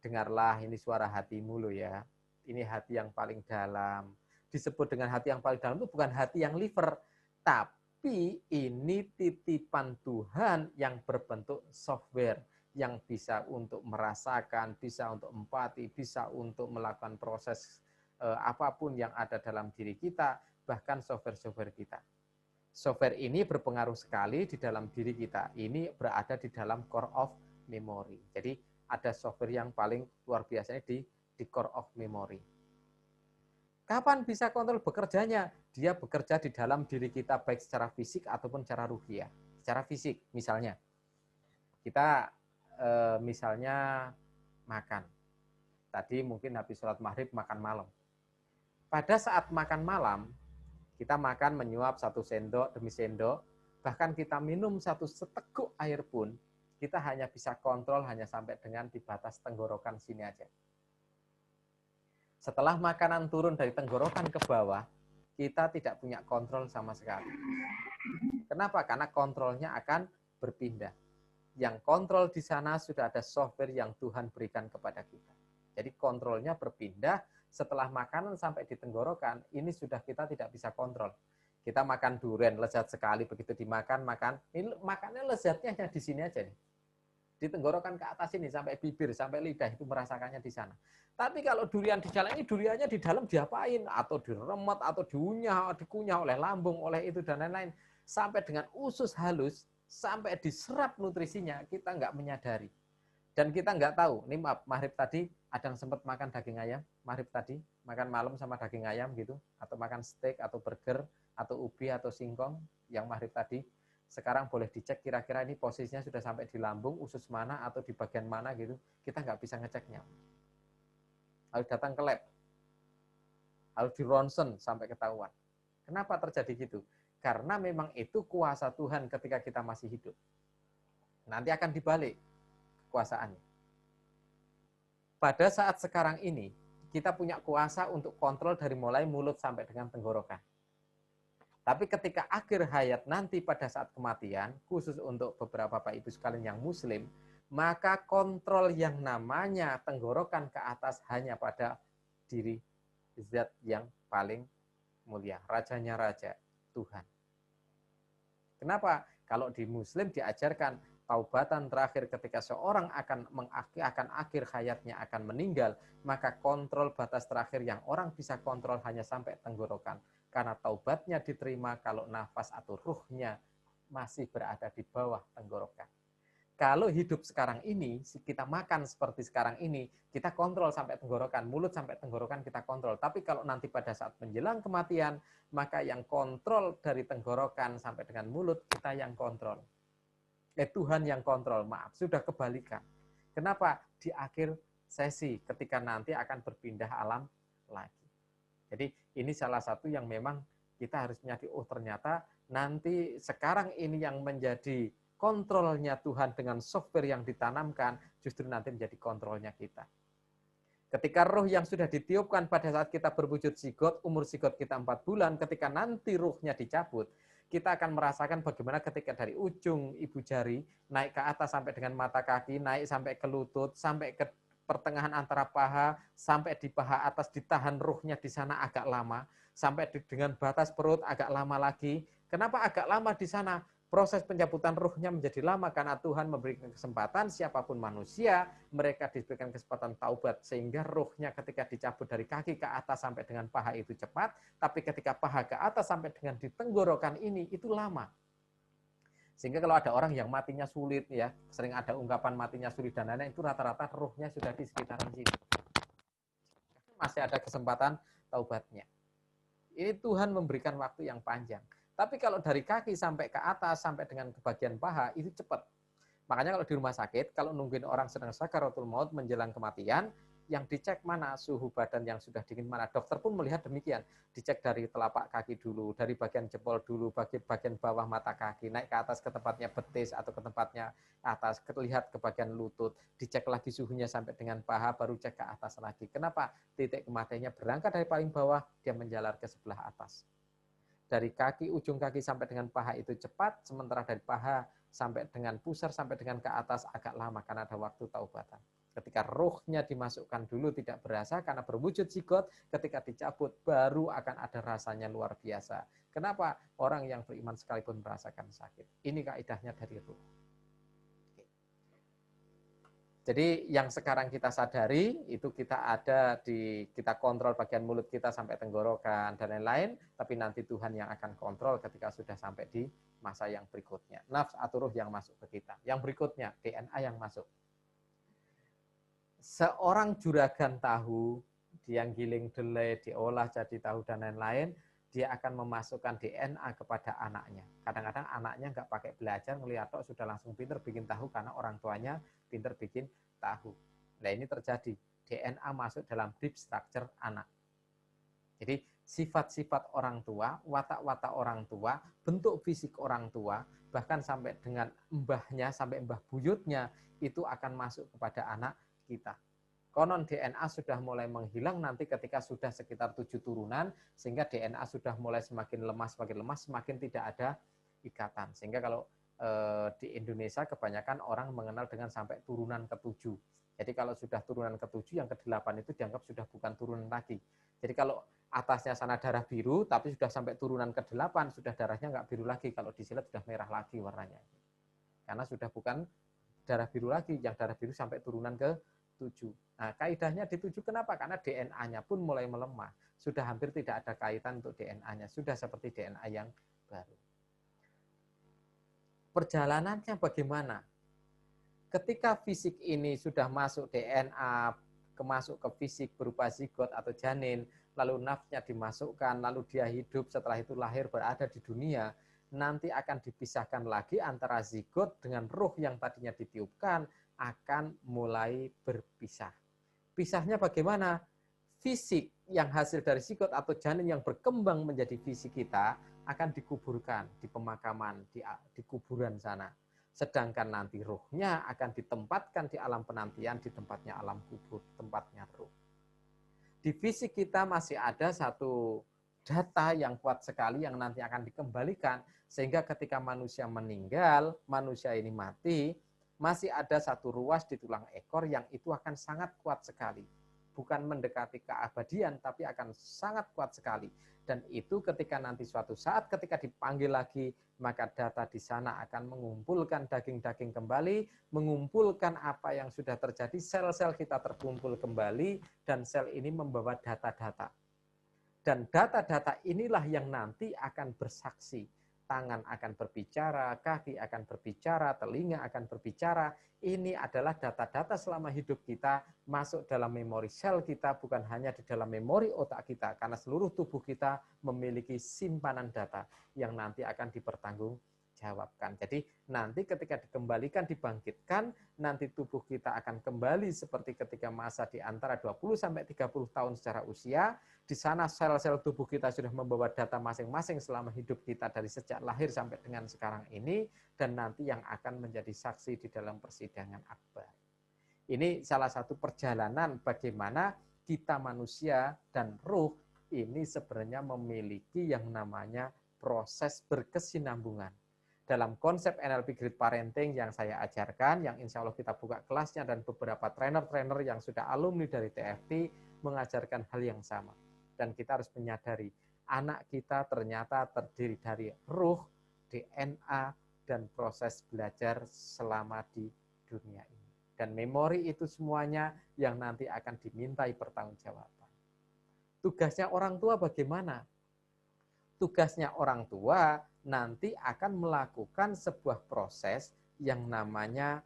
Dengarlah, ini suara hatimu loh ya. Ini hati yang paling dalam. Disebut dengan hati yang paling dalam itu bukan hati yang liver, tapi ini titipan Tuhan yang berbentuk software, yang bisa untuk merasakan, bisa untuk empati, bisa untuk melakukan proses apapun yang ada dalam diri kita, bahkan software-software kita. Software ini berpengaruh sekali di dalam diri kita. Ini berada di dalam core of memory. Jadi ada software yang paling luar biasa di core of memory. Kapan bisa kontrol bekerjanya? Dia bekerja di dalam diri kita baik secara fisik ataupun secara ruhiah. Secara fisik misalnya, kita misalnya makan. Tadi mungkin habis sholat maghrib makan malam. Pada saat makan malam, kita makan menyuap 1 sendok demi sendok, bahkan kita minum 1 seteguk air pun, kita hanya bisa kontrol hanya sampai dengan di batas tenggorokan sini aja. Setelah makanan turun dari tenggorokan ke bawah, kita tidak punya kontrol sama sekali. Kenapa? Karena kontrolnya akan berpindah. yang kontrol di sana sudah ada software yang Tuhan berikan kepada kita. Jadi kontrolnya berpindah setelah makanan sampai di tenggorokan, ini sudah kita tidak bisa kontrol. Kita makan durian lezat sekali, begitu dimakan, ini makannya lezatnya hanya di sini aja nih. Di tenggorokan ke atas ini, sampai bibir, sampai lidah, itu merasakannya di sana. Tapi kalau durian di jalan ini, duriannya di dalam diapain? Atau diremet, atau dikunyah oleh lambung, oleh itu, dan lain-lain. Sampai dengan usus halus, sampai diserap nutrisinya, kita nggak menyadari. Dan kita nggak tahu, ini maaf, maghrib tadi ada yang sempat makan daging ayam, maghrib tadi, makan malam sama daging ayam gitu, atau makan steak, atau burger, atau ubi, atau singkong, yang maghrib tadi. Sekarang boleh dicek kira-kira ini posisinya sudah sampai di lambung, usus mana, atau di bagian mana gitu, kita nggak bisa ngeceknya. Harus datang ke lab, harus di ronsen sampai ketahuan. Kenapa terjadi gitu? Karena memang itu kuasa Tuhan ketika kita masih hidup. Nanti akan dibalik kekuasaannya. Pada saat sekarang ini, kita punya kuasa untuk kontrol dari mulai mulut sampai dengan tenggorokan. Tapi ketika akhir hayat nanti pada saat kematian, khusus untuk beberapa Bapak Ibu sekalian yang muslim, maka kontrol yang namanya tenggorokan ke atas hanya pada diri zat yang paling mulia, rajanya raja, Tuhan. Kenapa? Kalau di muslim diajarkan taubatan terakhir ketika seorang akan akhir hayatnya akan meninggal, maka kontrol batas terakhir yang orang bisa kontrol hanya sampai tenggorokan. Karena taubatnya diterima kalau nafas atau ruhnya masih berada di bawah tenggorokan. Kalau hidup sekarang ini, kita makan seperti sekarang ini, kita kontrol sampai tenggorokan, mulut sampai tenggorokan kita kontrol. Tapi kalau nanti pada saat menjelang kematian, maka yang kontrol dari tenggorokan sampai dengan mulut, kita yang kontrol. Tuhan yang kontrol, maaf, sudah kebalikan. Kenapa? Di akhir sesi, ketika nanti akan berpindah alam lagi. Jadi ini salah satu yang memang kita harus menyadari, oh ternyata nanti sekarang ini yang menjadi kontrolnya Tuhan dengan software yang ditanamkan, justru nanti menjadi kontrolnya kita. Ketika roh yang sudah ditiupkan pada saat kita berwujud zigot, umur zigot kita 4 bulan, ketika nanti ruhnya dicabut, kita akan merasakan bagaimana ketika dari ujung ibu jari, naik ke atas sampai dengan mata kaki, naik sampai ke lutut, sampai ke pertengahan antara paha, sampai di paha atas ditahan ruhnya di sana agak lama, sampai dengan batas perut agak lama lagi. Kenapa agak lama di sana? Proses pencabutan ruhnya menjadi lama karena Tuhan memberikan kesempatan siapapun manusia, mereka diberikan kesempatan taubat sehingga ruhnya ketika dicabut dari kaki ke atas sampai dengan paha itu cepat, tapi ketika paha ke atas sampai dengan di tenggorokan ini itu lama. Sehingga kalau ada orang yang matinya sulit, ya sering ada ungkapan matinya sulit dan lain-lain, itu rata-rata ruhnya sudah di sekitaran sini. Masih ada kesempatan taubatnya. Ini Tuhan memberikan waktu yang panjang. Tapi kalau dari kaki sampai ke atas, sampai dengan ke bagian paha, itu cepat. Makanya kalau di rumah sakit, kalau nungguin orang sedang sakaratul maut menjelang kematian, yang dicek mana suhu badan yang sudah dingin mana. Dokter pun melihat demikian. Dicek dari telapak kaki dulu, dari bagian jempol dulu, bagian bawah mata kaki, naik ke atas ke tempatnya betis atau ke tempatnya atas, lihat ke bagian lutut, dicek lagi suhunya sampai dengan paha, baru cek ke atas lagi. Kenapa? Titik kematiannya berangkat dari paling bawah, dia menjalar ke sebelah atas. Dari kaki, ujung kaki sampai dengan paha itu cepat, sementara dari paha sampai dengan pusar, sampai dengan ke atas agak lama, karena ada waktu taubatan. Ketika ruhnya dimasukkan dulu tidak berasa, karena berwujud zigot, ketika dicabut baru akan ada rasanya luar biasa. Kenapa? Orang yang beriman sekalipun merasakan sakit. Ini kaidahnya dari ruh. Jadi yang sekarang kita sadari itu kita kontrol bagian mulut kita sampai tenggorokan dan lain-lain, tapi nanti Tuhan yang akan kontrol ketika sudah sampai di masa yang berikutnya. Nafs atau ruh yang masuk ke kita. Yang berikutnya DNA yang masuk. Seorang juragan tahu, dia giling delai, diolah jadi tahu dan lain-lain, dia akan memasukkan DNA kepada anaknya. Kadang-kadang anaknya nggak pakai belajar, ngelihat sudah langsung pinter bikin tahu karena orang tuanya pinter bikin tahu. Nah ini terjadi, DNA masuk dalam deep structure anak. Jadi sifat-sifat orang tua, watak-watak orang tua, bentuk fisik orang tua, bahkan sampai dengan mbahnya, sampai mbah buyutnya, itu akan masuk kepada anak kita. Konon DNA sudah mulai menghilang nanti ketika sudah sekitar 7 turunan, sehingga DNA sudah mulai semakin lemah, semakin tidak ada ikatan. Sehingga kalau di Indonesia kebanyakan orang mengenal dengan sampai turunan ke-7. Jadi kalau sudah turunan ke-7, yang ke-8 itu dianggap sudah bukan turunan lagi. Jadi kalau atasnya sana darah biru, tapi sudah sampai turunan ke-8, sudah darahnya nggak biru lagi. Kalau disilat sudah merah lagi warnanya. Karena sudah bukan darah biru lagi, yang darah biru sampai turunan ke-7. Nah, kaidahnya di 7 kenapa? Karena DNA-nya pun mulai melemah. Sudah hampir tidak ada kaitan untuk DNA-nya. Sudah seperti DNA yang baru. Perjalanannya bagaimana? Ketika fisik ini sudah masuk DNA, masuk ke fisik berupa zigot atau janin, lalu nafsnya dimasukkan, lalu dia hidup, setelah itu lahir berada di dunia, nanti akan dipisahkan lagi antara zigot dengan ruh yang tadinya ditiupkan, akan mulai berpisah. Pisahnya bagaimana? Fisik yang hasil dari zigot atau janin yang berkembang menjadi fisik kita akan dikuburkan di pemakaman, di kuburan sana. Sedangkan nanti ruhnya akan ditempatkan di alam penantian, di tempatnya alam kubur, tempatnya ruh. Di fisik kita masih ada satu data yang kuat sekali yang nanti akan dikembalikan, sehingga ketika manusia meninggal, manusia ini mati, masih ada satu ruas di tulang ekor yang itu akan sangat kuat sekali. Bukan mendekati keabadian, tapi akan sangat kuat sekali. Dan itu ketika nanti suatu saat ketika dipanggil lagi, maka data di sana akan mengumpulkan daging-daging kembali, mengumpulkan apa yang sudah terjadi, sel-sel kita terkumpul kembali, dan sel ini membawa data-data. Dan data-data inilah yang nanti akan bersaksi. Tangan akan berbicara, kaki akan berbicara, telinga akan berbicara. Ini adalah data-data selama hidup kita masuk dalam memori sel kita, bukan hanya di dalam memori otak kita, karena seluruh tubuh kita memiliki simpanan data yang nanti akan dipertanggungjawabkan. Jadi nanti ketika dikembalikan, dibangkitkan, nanti tubuh kita akan kembali seperti ketika masa di antara 20-30 tahun secara usia. Di sana sel-sel tubuh kita sudah membawa data masing-masing selama hidup kita dari sejak lahir sampai dengan sekarang ini, dan nanti yang akan menjadi saksi di dalam persidangan akbar. Ini salah satu perjalanan bagaimana kita manusia dan ruh ini sebenarnya memiliki yang namanya proses berkesinambungan. Dalam konsep NLP Great Parenting yang saya ajarkan, yang insya Allah kita buka kelasnya, dan beberapa trainer-trainer yang sudah alumni dari TFT mengajarkan hal yang sama. Dan kita harus menyadari, anak kita ternyata terdiri dari ruh, DNA, dan proses belajar selama di dunia ini. Dan memori itu semuanya yang nanti akan dimintai pertanggungjawaban. Tugasnya orang tua bagaimana? Tugasnya orang tua nanti akan melakukan sebuah proses yang namanya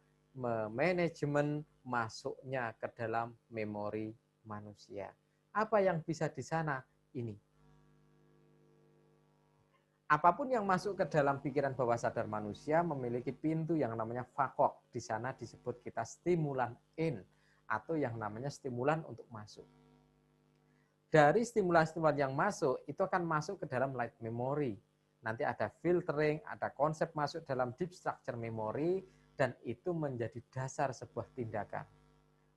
manajemen masuknya ke dalam memori manusia. Apa yang bisa di sana? Ini. Apapun yang masuk ke dalam pikiran bawah sadar manusia memiliki pintu yang namanya fakok. Di sana disebut kita stimulan in, atau yang namanya stimulan untuk masuk. Dari stimulan-stimulan yang masuk, itu akan masuk ke dalam light memory. Nanti ada filtering, ada konsep masuk dalam deep structure memory, dan itu menjadi dasar sebuah tindakan.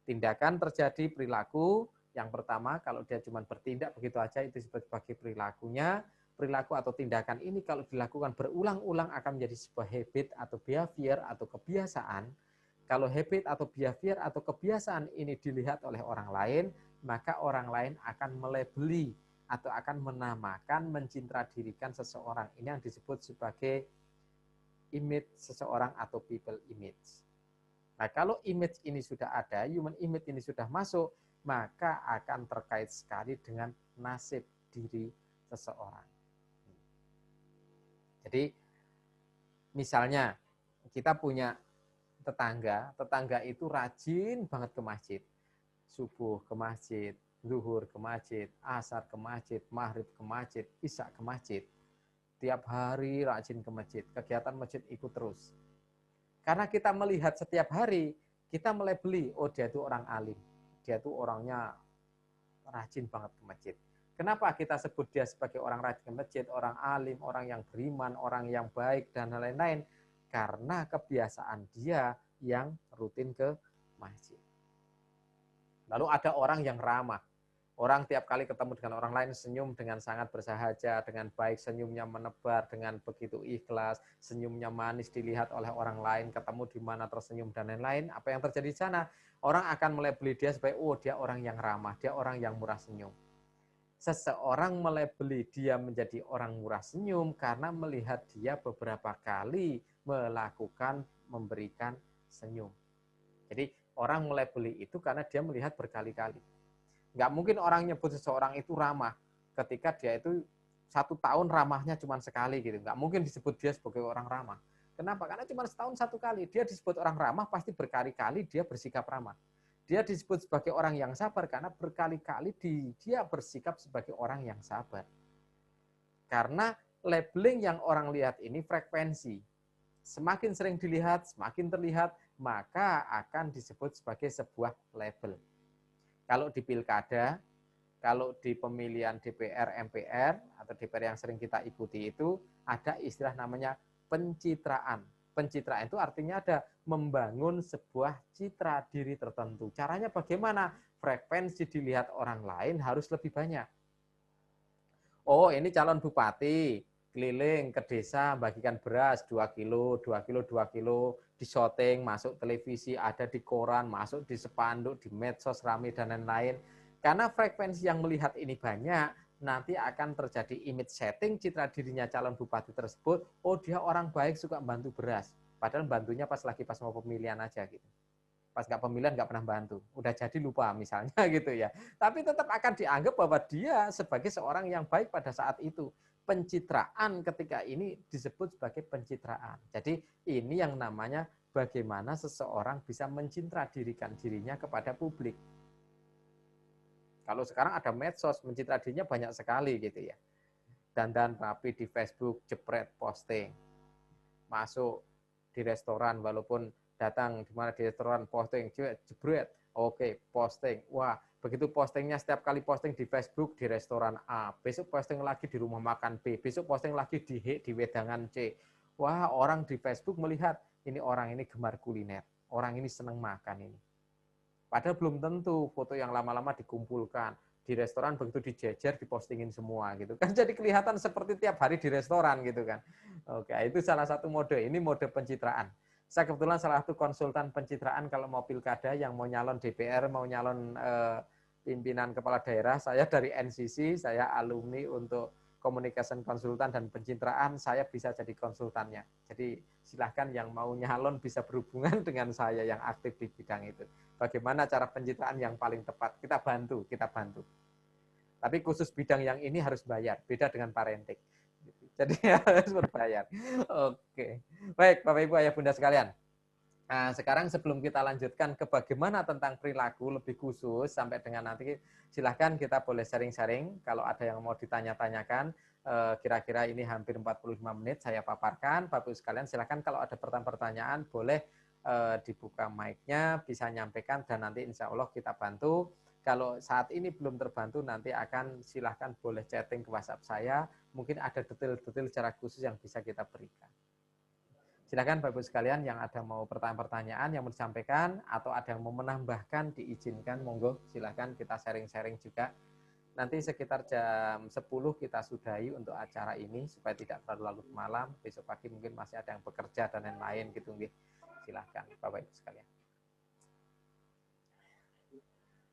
Tindakan terjadi perilaku. Yang pertama, kalau dia cuma bertindak begitu aja, itu sebagai perilakunya. Perilaku atau tindakan ini kalau dilakukan berulang-ulang akan menjadi sebuah habit atau behavior atau kebiasaan. Kalau habit atau behavior atau kebiasaan ini dilihat oleh orang lain, maka orang lain akan melabeli atau akan menamakan, mencintradirikan seseorang. Ini yang disebut sebagai image seseorang atau people image. Nah, kalau image ini sudah ada, human image ini sudah masuk, maka akan terkait sekali dengan nasib diri seseorang. Jadi, misalnya kita punya tetangga itu rajin banget ke masjid. Subuh ke masjid, zuhur ke masjid, asar ke masjid, maghrib ke masjid, isya ke masjid. Tiap hari rajin ke masjid, kegiatan masjid ikut terus. Karena kita melihat setiap hari, kita melabeli, oh dia itu orang alim. Dia itu orangnya rajin banget ke masjid. Kenapa kita sebut dia sebagai orang rajin ke masjid, orang alim, orang yang beriman, orang yang baik, dan lain-lain? Karena kebiasaan dia yang rutin ke masjid. Lalu ada orang yang ramah. Orang tiap kali ketemu dengan orang lain senyum dengan sangat bersahaja, dengan baik, senyumnya menebar dengan begitu ikhlas, senyumnya manis dilihat oleh orang lain, ketemu di mana tersenyum dan lain-lain. Apa yang terjadi di sana? Orang akan melebeli dia sebagai, oh dia orang yang ramah, dia orang yang murah senyum. Seseorang melebeli dia menjadi orang murah senyum karena melihat dia beberapa kali melakukan, memberikan senyum. Jadi orang melebeli itu karena dia melihat berkali-kali. Nggak mungkin orang nyebut seseorang itu ramah ketika dia itu 1 tahun ramahnya cuma sekali gitu. Nggak mungkin disebut dia sebagai orang ramah. Kenapa? Karena cuma setahun 1 kali. Dia disebut orang ramah pasti berkali-kali dia bersikap ramah. Dia disebut sebagai orang yang sabar karena berkali-kali dia bersikap sebagai orang yang sabar. Karena labeling yang orang lihat ini frekuensi. Semakin sering dilihat, semakin terlihat, maka akan disebut sebagai sebuah label. Kalau di pilkada, kalau di pemilihan DPR, MPR, atau DPR yang sering kita ikuti itu, ada istilah namanya pencitraan. Pencitraan itu artinya ada membangun sebuah citra diri tertentu. Caranya bagaimana? Frekuensi dilihat orang lain harus lebih banyak. Oh, ini calon bupati, keliling ke desa, bagikan beras 2 kilo, 2 kilo, 2 kilo, di syuting, masuk televisi, ada di koran, masuk di spanduk, di medsos, rame, dan lain-lain. Karena frekuensi yang melihat ini banyak, nanti akan terjadi image setting citra dirinya calon bupati tersebut, oh dia orang baik, suka bantu beras. Padahal bantunya pas mau pemilihan aja gitu. Pas nggak pemilihan nggak pernah bantu. Udah jadi lupa misalnya gitu ya. Tapi tetap akan dianggap bahwa dia sebagai seorang yang baik pada saat itu. Pencitraan ketika ini disebut sebagai pencitraan. Jadi ini yang namanya bagaimana seseorang bisa mencitra dirinya kepada publik. Kalau sekarang ada medsos, mencitra dirinya banyak sekali gitu ya. Dandan rapi di Facebook, jepret posting. Masuk di restoran walaupun datang di mana di restoran posting jebret, oke posting, wah begitu postingnya setiap kali posting di Facebook di restoran A, besok posting lagi di rumah makan B, besok posting lagi di wedangan C, wah orang di Facebook melihat ini orang ini gemar kuliner, orang ini senang makan ini. Padahal belum tentu foto yang lama-lama dikumpulkan di restoran begitu dijejer dipostingin semua gitu kan, jadi kelihatan seperti tiap hari di restoran gitu kan. Oke, itu salah satu mode, ini mode pencitraan. Saya kebetulan salah satu konsultan pencitraan kalau mau pilkada yang mau nyalon DPR, mau nyalon pimpinan kepala daerah, saya dari NCC, saya alumni untuk communication konsultan dan pencitraan, saya bisa jadi konsultannya. Jadi silahkan yang mau nyalon bisa berhubungan dengan saya yang aktif di bidang itu. Bagaimana cara pencitraan yang paling tepat? Kita bantu. Tapi khusus bidang yang ini harus bayar, beda dengan parenting. Jadi harus berbayar. Oke. Baik, Bapak Ibu, Ayah Bunda sekalian. Nah, sekarang sebelum kita lanjutkan ke bagaimana tentang perilaku lebih khusus, sampai dengan nanti silahkan kita boleh sharing-sharing. Kalau ada yang mau ditanya-tanyakan, kira-kira ini hampir 45 menit saya paparkan. Bapak Ibu sekalian, silahkan kalau ada pertanyaan boleh dibuka mic-nya, bisa nyampaikan, dan nanti insya Allah kita bantu. Kalau saat ini belum terbantu, nanti akan silahkan boleh chatting ke WhatsApp saya. Mungkin ada detail-detail secara khusus yang bisa kita berikan. Silakan Bapak-Ibu sekalian yang ada mau pertanyaan-pertanyaan yang mau disampaikan atau ada yang mau menambahkan diizinkan, monggo silakan kita sharing-sharing juga. Nanti sekitar jam 10 kita sudahi untuk acara ini supaya tidak terlalu larut malam. Besok pagi mungkin masih ada yang bekerja dan lain-lain gitu. Silakan Bapak-Ibu sekalian.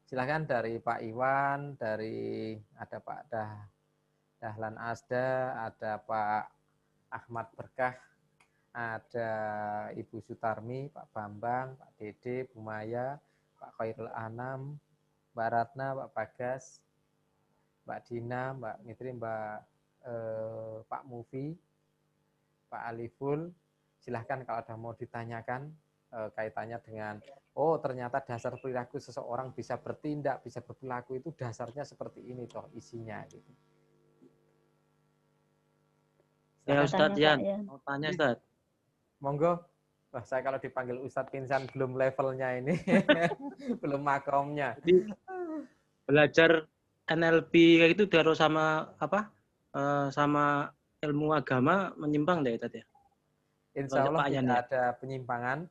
Silakan dari Pak Iwan, dari ada Pak Dahlan Asda, ada Pak Ahmad Berkah, ada Ibu Sutarmi, Pak Bambang, Pak Dede, Bu Maya, Pak Khairul Anam, Mbak Ratna, Pak Bagas, Mbak Dina, Mbak Mitri, Pak Mufi, Pak Aliful. Silahkan kalau ada mau ditanyakan kaitannya dengan ternyata dasar perilaku seseorang bisa bertindak, bisa berperilaku itu dasarnya seperti ini toh isinya gitu. Ya Ustadz Yan, mau tanya Ustadz. Monggo. Wah, saya kalau dipanggil Ustadz Pinsan belum levelnya ini. Belum makomnya. Jadi belajar NLP kayak gitu harus sama apa? Sama ilmu agama menyimpang deh tadi ya. Insya Allah tidak ada penyimpangan.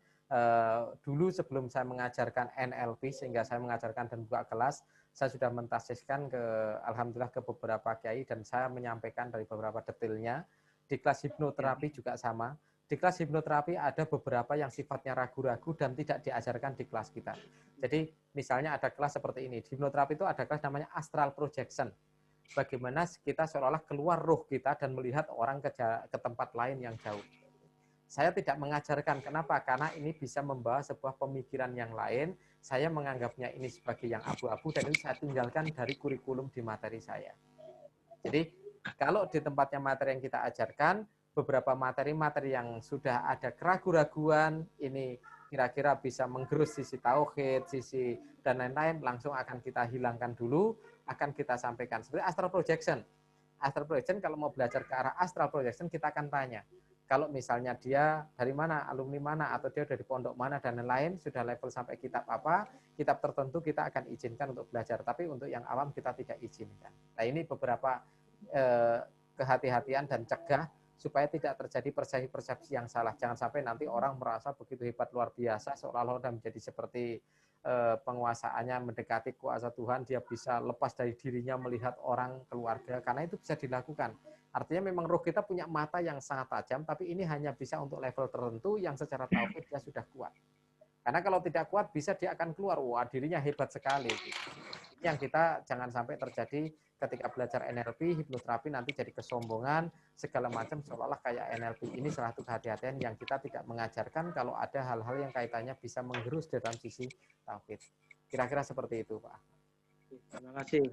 Dulu sebelum saya mengajarkan NLP sehingga saya mengajarkan dan buka kelas, saya sudah mentasiskan ke alhamdulillah ke beberapa kiai dan saya menyampaikan dari beberapa detailnya. Di kelas hipnoterapi juga sama. Di kelas hipnoterapi ada beberapa yang sifatnya ragu-ragu dan tidak diajarkan di kelas kita. Jadi misalnya ada kelas seperti ini. Di hipnoterapi itu ada kelas namanya astral projection. Bagaimana kita seolah-olah keluar ruh kita dan melihat orang ke tempat lain yang jauh. Saya tidak mengajarkan. Kenapa? Karena ini bisa membawa sebuah pemikiran yang lain. Saya menganggapnya ini sebagai yang abu-abu dan ini saya tinggalkan dari kurikulum di materi saya. Jadi kalau di tempatnya materi yang kita ajarkan, beberapa materi-materi yang sudah ada keraguan-raguan, ini kira-kira bisa menggerus sisi tauhid, sisi dan lain-lain, langsung akan kita hilangkan dulu, akan kita sampaikan. Seperti astral projection. Astral projection, kalau mau belajar ke arah astral projection, kita akan tanya. Kalau misalnya dia dari mana, alumni mana, atau dia dari pondok mana, dan lain-lain, sudah level sampai kitab apa, kitab tertentu kita akan izinkan untuk belajar. Tapi untuk yang awam kita tidak izinkan. Nah ini beberapa kehati-hatian dan cegah supaya tidak terjadi persepsi yang salah. Jangan sampai nanti orang merasa begitu hebat luar biasa, seolah-olah menjadi seperti penguasaannya mendekati kuasa Tuhan, dia bisa lepas dari dirinya melihat orang keluarga, karena itu bisa dilakukan. Artinya memang roh kita punya mata yang sangat tajam, tapi ini hanya bisa untuk level tertentu yang secara tauhid dia sudah kuat. Karena kalau tidak kuat bisa dia akan keluar, wah dirinya hebat sekali. Ini yang kita jangan sampai terjadi ketika belajar NLP, hipnoterapi nanti jadi kesombongan, segala macam seolah-olah kayak NLP. Ini salah satu kehati-hatian yang kita tidak mengajarkan kalau ada hal-hal yang kaitannya bisa menggerus dalam sisi tauhid. Kira-kira seperti itu, Pak. Terima kasih.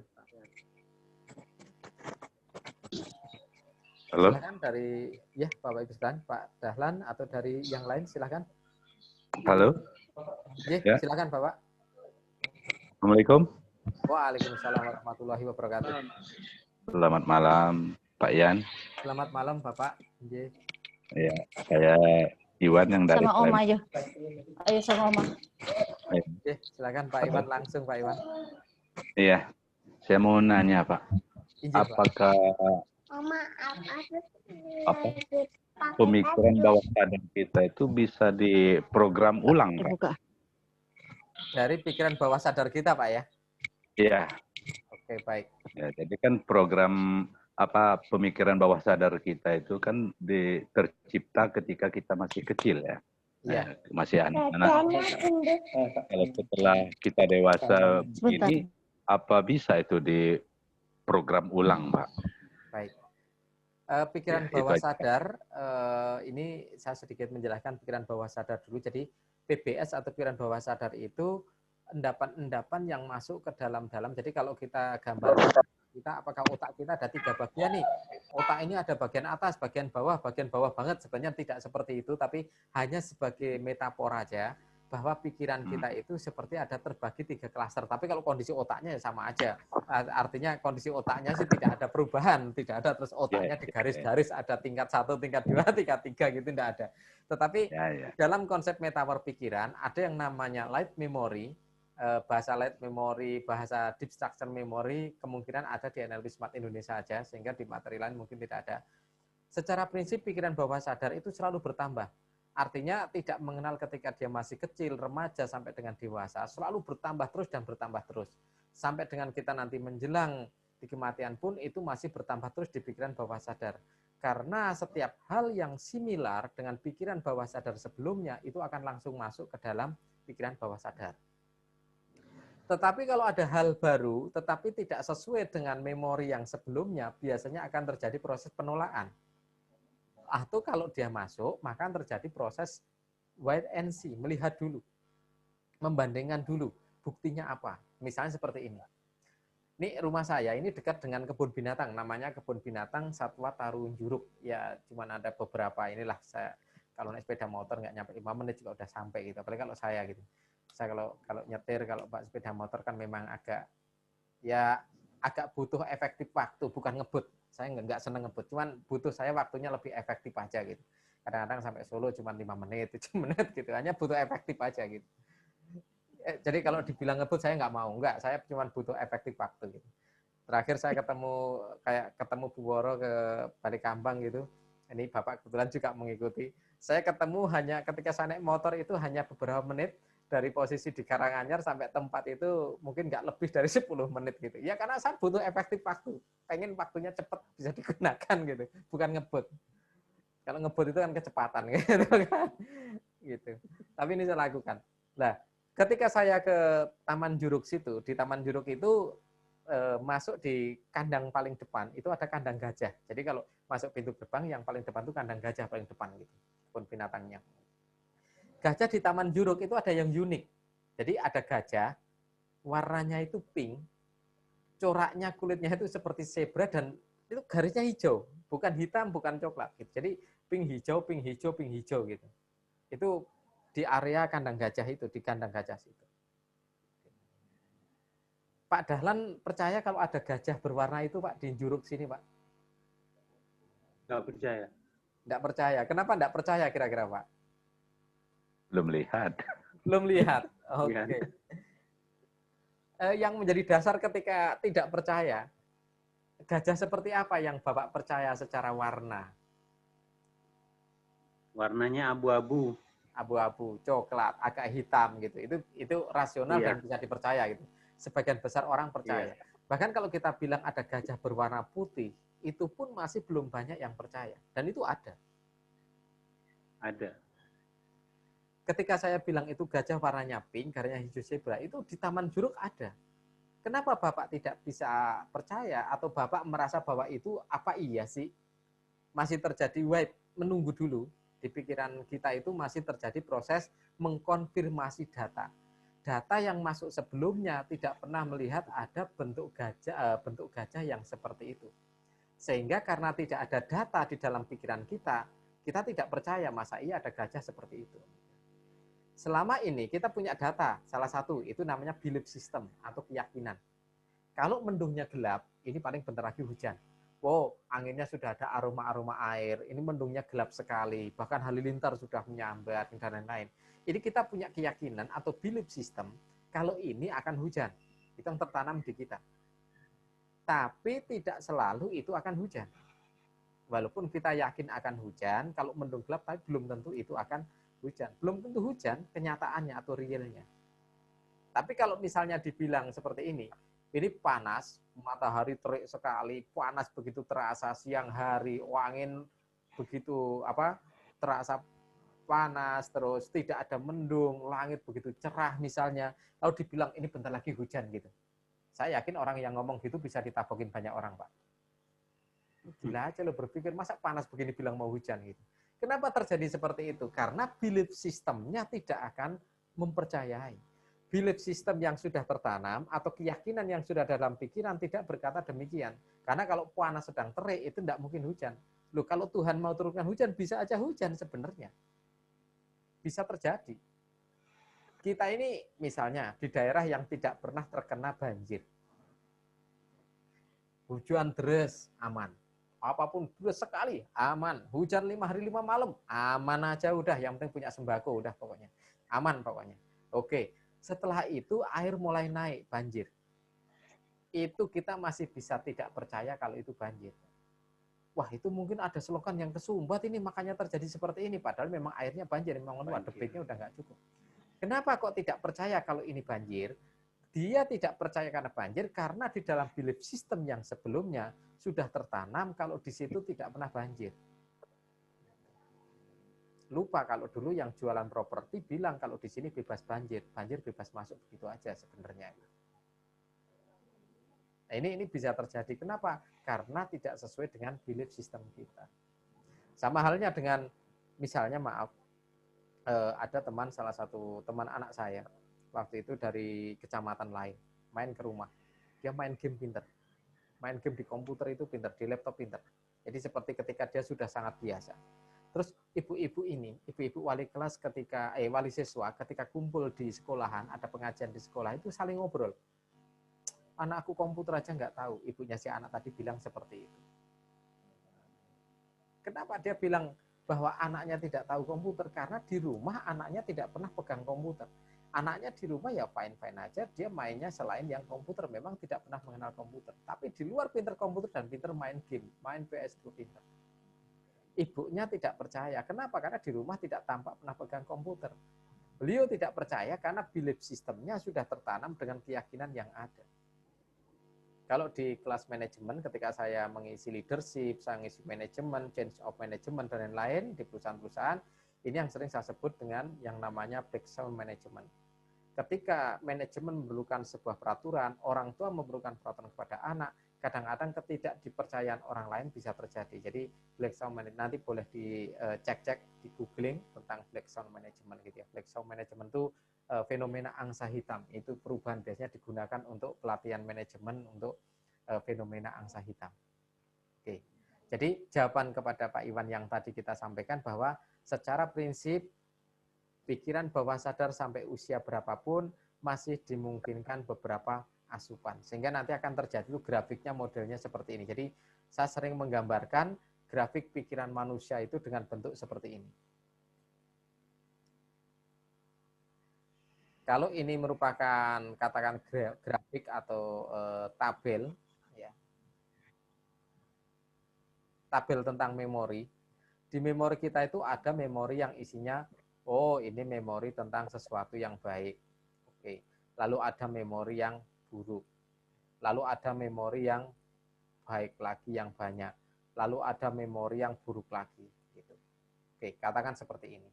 Halo. Silakan dari ya Bapak Ibu sekalian, Pak Dahlan atau dari yang lain silakan. Halo. Ya, silakan Bapak. Assalamualaikum. Waalaikumsalam warahmatullahi wabarakatuh. Selamat malam Pak Yan. Selamat malam Bapak. Ya, saya Iwan yang dari sama Oma aja. Ayo sama Oma. Oke, silakan Pak Iwan, langsung Pak Iwan. Iya, saya mau nanya Pak. Apakah pemikiran bawah sadar kita itu bisa diprogram ulang, Pak? Buka. Dari pikiran bawah sadar kita, Pak ya? Iya. Oke, baik. Ya, jadi kan program pemikiran bawah sadar kita itu kan tercipta ketika kita masih kecil ya. Iya. Masih anak-anak. Kalau setelah kita dewasa ini apa bisa itu diprogram ulang, Pak? Baik. Pikiran bawah sadar, ini saya sedikit menjelaskan pikiran bawah sadar dulu. Jadi PBS atau pikiran bawah sadar itu endapan-endapan yang masuk ke dalam-dalam. Jadi kalau kita gambarkan, apakah otak kita ada 3 bagian nih. Otak ini ada bagian atas, bagian bawah banget. Sebenarnya tidak seperti itu, tapi hanya sebagai metafora aja. Bahwa pikiran kita itu seperti ada terbagi 3 klaster. Tapi kalau kondisi otaknya ya sama aja. Artinya kondisi otaknya sih tidak ada perubahan. Tidak ada terus otaknya di garis-garis ada tingkat 1, tingkat 2, tingkat 3 gitu, tidak ada. Tetapi dalam konsep metafor pikiran ada yang namanya light memory, bahasa light memory, bahasa deep structure memory, kemungkinan ada di NLP Smart Indonesia aja, sehingga di materi lain mungkin tidak ada. Secara prinsip pikiran bawah sadar itu selalu bertambah. Artinya tidak mengenal ketika dia masih kecil, remaja, sampai dengan dewasa, selalu bertambah terus dan bertambah terus. Sampai dengan kita nanti menjelang di kematian pun itu masih bertambah terus di pikiran bawah sadar. Karena setiap hal yang similar dengan pikiran bawah sadar sebelumnya itu akan langsung masuk ke dalam pikiran bawah sadar. Tetapi kalau ada hal baru, tetapi tidak sesuai dengan memori yang sebelumnya, biasanya akan terjadi proses penolakan. Atau kalau dia masuk, maka akan terjadi proses wait and see, melihat dulu, membandingkan dulu, buktinya apa. Misalnya seperti ini. Ini rumah saya, ini dekat dengan kebun binatang, namanya kebun binatang Satwa Tarung Juruk. Ya, cuman ada beberapa inilah, saya kalau naik sepeda motor nggak nyampe 5 menit juga udah sampai gitu. Apalagi kalau saya gitu. Saya kalau nyetir, kalau Pak sepeda motor kan memang agak butuh efektif waktu, bukan ngebut. Saya nggak seneng ngebut, cuman butuh saya waktunya lebih efektif aja gitu. Kadang-kadang sampai Solo cuma 5 menit, 7 menit gitu, hanya butuh efektif aja gitu. Jadi kalau dibilang ngebut saya nggak mau, saya cuma butuh efektif waktu gitu. Terakhir saya ketemu Bu Woro ke Balikambang gitu. Ini Bapak kebetulan juga mengikuti. Saya ketemu hanya ketika saya naik motor itu hanya beberapa menit, dari posisi di Karanganyar sampai tempat itu mungkin nggak lebih dari 10 menit gitu. Ya karena saya butuh efektif waktu. Pengen waktunya cepat bisa digunakan gitu, bukan ngebut. Kalau ngebut itu kan kecepatan gitu kan. Gitu. Tapi ini saya lakukan. Nah, ketika saya ke Taman Juruk situ, di Taman Juruk itu masuk di kandang paling depan, itu ada kandang gajah. Jadi kalau masuk pintu gerbang, yang paling depan itu kandang gajah paling depan gitu. Pun binatangnya. Gajah di Taman Juruk itu ada yang unik. Jadi ada gajah, warnanya itu pink, coraknya kulitnya itu seperti zebra dan itu garisnya hijau, bukan hitam, bukan coklat. Gitu. Jadi pink hijau, pink hijau, pink hijau gitu. Itu di area kandang gajah itu, di kandang gajah situ. Pak Dahlan percaya kalau ada gajah berwarna itu Pak di Juruk sini Pak? Nggak percaya. Nggak percaya. Kenapa nggak percaya kira-kira Pak? Belum lihat. Belum lihat. Oke. Okay. Yang menjadi dasar ketika tidak percaya, gajah seperti apa yang Bapak percaya secara warna? Warnanya abu-abu. Abu-abu, coklat, agak hitam gitu. Itu rasional dan bisa dipercaya gitu. Sebagian besar orang percaya. Bahkan kalau kita bilang ada gajah berwarna putih, itu pun masih belum banyak yang percaya. Dan itu ada. Ada. Ketika saya bilang itu gajah warnanya pink, garisnya hijau zebra, itu di Taman Juruk ada. Kenapa Bapak tidak bisa percaya atau Bapak merasa bahwa itu apa iya sih? Masih terjadi wait, menunggu dulu. Di pikiran kita itu masih terjadi proses mengkonfirmasi data. Data yang masuk sebelumnya tidak pernah melihat ada bentuk gajah yang seperti itu. Sehingga karena tidak ada data di dalam pikiran kita tidak percaya masa iya ada gajah seperti itu. Selama ini kita punya data, salah satu itu namanya belief system atau keyakinan. Kalau mendungnya gelap, ini paling bentar lagi hujan. Wow, anginnya sudah ada aroma-aroma air, ini mendungnya gelap sekali, bahkan halilintar sudah menyambar dan lain-lain. Ini kita punya keyakinan atau belief system kalau ini akan hujan. Itu yang tertanam di kita. Tapi tidak selalu itu akan hujan. Walaupun kita yakin akan hujan, kalau mendung gelap tapi belum tentu itu akan hujan. Belum tentu hujan kenyataannya atau realnya. Tapi kalau misalnya dibilang seperti ini panas, matahari terik sekali, panas begitu terasa siang hari, angin begitu terasa panas, terus tidak ada mendung, langit begitu cerah misalnya, lalu dibilang ini bentar lagi hujan gitu. Saya yakin orang yang ngomong gitu bisa ditabokin banyak orang, Pak. Gila aja lo berpikir, masa panas begini bilang mau hujan gitu. Kenapa terjadi seperti itu? Karena belief sistemnya tidak akan mempercayai. Belief system yang sudah tertanam atau keyakinan yang sudah dalam pikiran tidak berkata demikian. Karena kalau panas sedang terik itu tidak mungkin hujan. Loh, kalau Tuhan mau turunkan hujan, bisa aja hujan sebenarnya. Bisa terjadi. Kita ini misalnya di daerah yang tidak pernah terkena banjir. Hujan deras, aman. Apapun deras sekali, aman. Hujan 5 hari 5 malam, aman aja udah. Yang penting punya sembako, udah pokoknya. Aman pokoknya. Oke, setelah itu air mulai naik, banjir. Itu kita masih bisa tidak percaya kalau itu banjir. Wah, itu mungkin ada selokan yang kesumbat ini, makanya terjadi seperti ini. Padahal memang airnya banjir, memang debitnya udah nggak cukup. Kenapa kok tidak percaya kalau ini banjir? Dia tidak percaya karena banjir, karena di dalam belief system yang sebelumnya sudah tertanam kalau di situ tidak pernah banjir. Lupa kalau dulu yang jualan properti bilang kalau di sini bebas banjir, banjir bebas masuk begitu aja sebenarnya. Nah, ini bisa terjadi. Kenapa? Karena tidak sesuai dengan belief system kita. Sama halnya dengan misalnya ada teman, salah satu teman anak saya waktu itu dari kecamatan lain main ke rumah. Dia main game pinter. Main game di komputer itu pinter, di laptop pinter. Jadi seperti ketika dia sudah sangat biasa. Terus ibu-ibu wali kelas wali siswa ketika kumpul di sekolahan, ada pengajian di sekolah itu saling ngobrol. Anakku komputer aja nggak tahu, ibunya si anak tadi bilang seperti itu. Kenapa dia bilang bahwa anaknya tidak tahu komputer? Karena di rumah anaknya tidak pernah pegang komputer. Anaknya di rumah ya fine-fine aja, dia mainnya selain yang komputer, memang tidak pernah mengenal komputer. Tapi di luar pinter komputer dan pinter main game, main PS itu pinter. Ibunya tidak percaya. Kenapa? Karena di rumah tidak tampak pernah pegang komputer. Beliau tidak percaya karena belief sistemnya sudah tertanam dengan keyakinan yang ada. Kalau di kelas manajemen, ketika saya mengisi leadership, saya mengisi manajemen, change of management, dan lain-lain di perusahaan-perusahaan, ini yang sering saya sebut dengan yang namanya background management. Ketika manajemen memerlukan sebuah peraturan, orang tua memerlukan peraturan kepada anak, kadang-kadang ketidakdipercayaan orang lain bisa terjadi. Jadi black sound management nanti boleh dicek-cek di googling tentang black sound management gitu ya. Black sound management itu fenomena angsa hitam. Itu perubahan biasanya digunakan untuk pelatihan manajemen untuk fenomena angsa hitam. Oke. Jadi jawaban kepada Pak Iwan yang tadi kita sampaikan bahwa secara prinsip pikiran bawah sadar sampai usia berapapun masih dimungkinkan beberapa asupan. Sehingga nanti akan terjadi itu grafiknya modelnya seperti ini. Jadi saya sering menggambarkan grafik pikiran manusia itu dengan bentuk seperti ini. Kalau ini merupakan katakan grafik atau tabel, ya, tabel tentang memori. Di memori kita itu ada memori yang isinya, oh ini memori tentang sesuatu yang baik. Oke. Lalu ada memori yang buruk. Lalu ada memori yang baik lagi yang banyak. Lalu ada memori yang buruk lagi. Gitu. Oke, katakan seperti ini.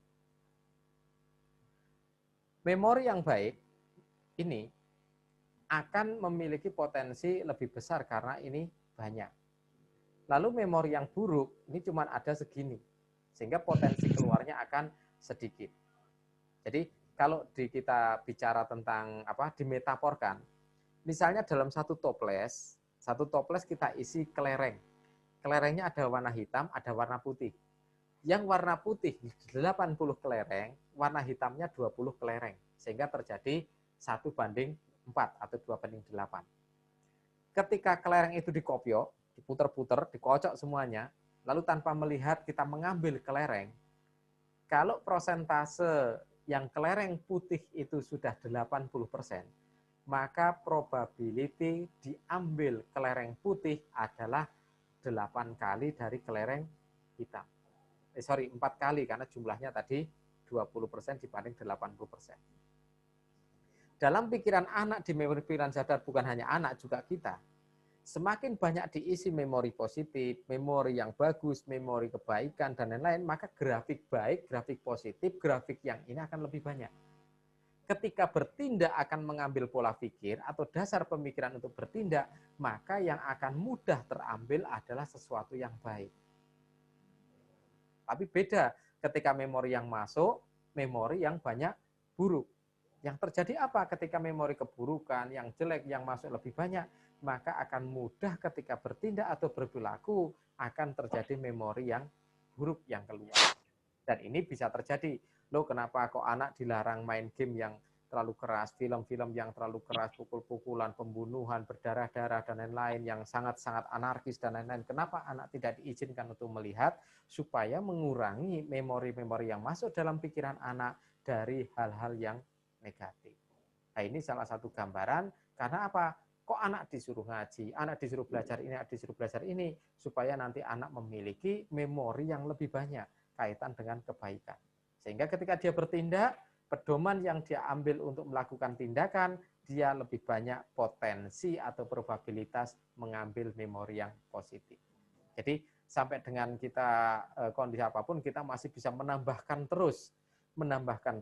Memori yang baik ini akan memiliki potensi lebih besar karena ini banyak. Lalu memori yang buruk ini cuma ada segini. Sehingga potensi keluarnya akan sedikit. Jadi kalau kita bicara tentang dimetaforkan, misalnya dalam satu toples kita isi kelereng. Kelerengnya ada warna hitam, ada warna putih. Yang warna putih 80 kelereng, warna hitamnya 20 kelereng. Sehingga terjadi 1:4 atau 2:8. Ketika kelereng itu dikopiok, diputer-puter, dikocok semuanya, lalu tanpa melihat kita mengambil kelereng, kalau prosentase yang kelereng putih itu sudah 80%, maka probability diambil kelereng putih adalah 8 kali dari kelereng hitam. 4 kali karena jumlahnya tadi 20% dibanding 80%. Dalam pikiran anak, di memori pikiran sadar bukan hanya anak, juga kita. Semakin banyak diisi memori positif, memori yang bagus, memori kebaikan, dan lain-lain, maka grafik baik, grafik positif, grafik yang ini akan lebih banyak. Ketika bertindak akan mengambil pola pikir atau dasar pemikiran untuk bertindak, maka yang akan mudah terambil adalah sesuatu yang baik. Tapi beda ketika memori yang masuk, memori yang banyak buruk. Yang terjadi apa ketika memori keburukan, yang jelek, yang masuk lebih banyak, maka akan mudah ketika bertindak atau berperilaku akan terjadi memori yang buruk yang keluar. Dan ini bisa terjadi. Loh, kenapa kok anak dilarang main game yang terlalu keras, film-film yang terlalu keras, pukul-pukulan, pembunuhan, berdarah-darah, dan lain-lain yang sangat-sangat anarkis dan lain-lain. Kenapa anak tidak diizinkan untuk melihat? Supaya mengurangi memori-memori yang masuk dalam pikiran anak dari hal-hal yang negatif. Nah, ini salah satu gambaran. Karena apa? Kok anak disuruh ngaji, anak disuruh belajar ini, anak disuruh belajar ini, supaya nanti anak memiliki memori yang lebih banyak kaitan dengan kebaikan. Sehingga ketika dia bertindak, pedoman yang dia ambil untuk melakukan tindakan, dia lebih banyak potensi atau probabilitas mengambil memori yang positif. Jadi sampai dengan kita kondisi apapun, kita masih bisa menambahkan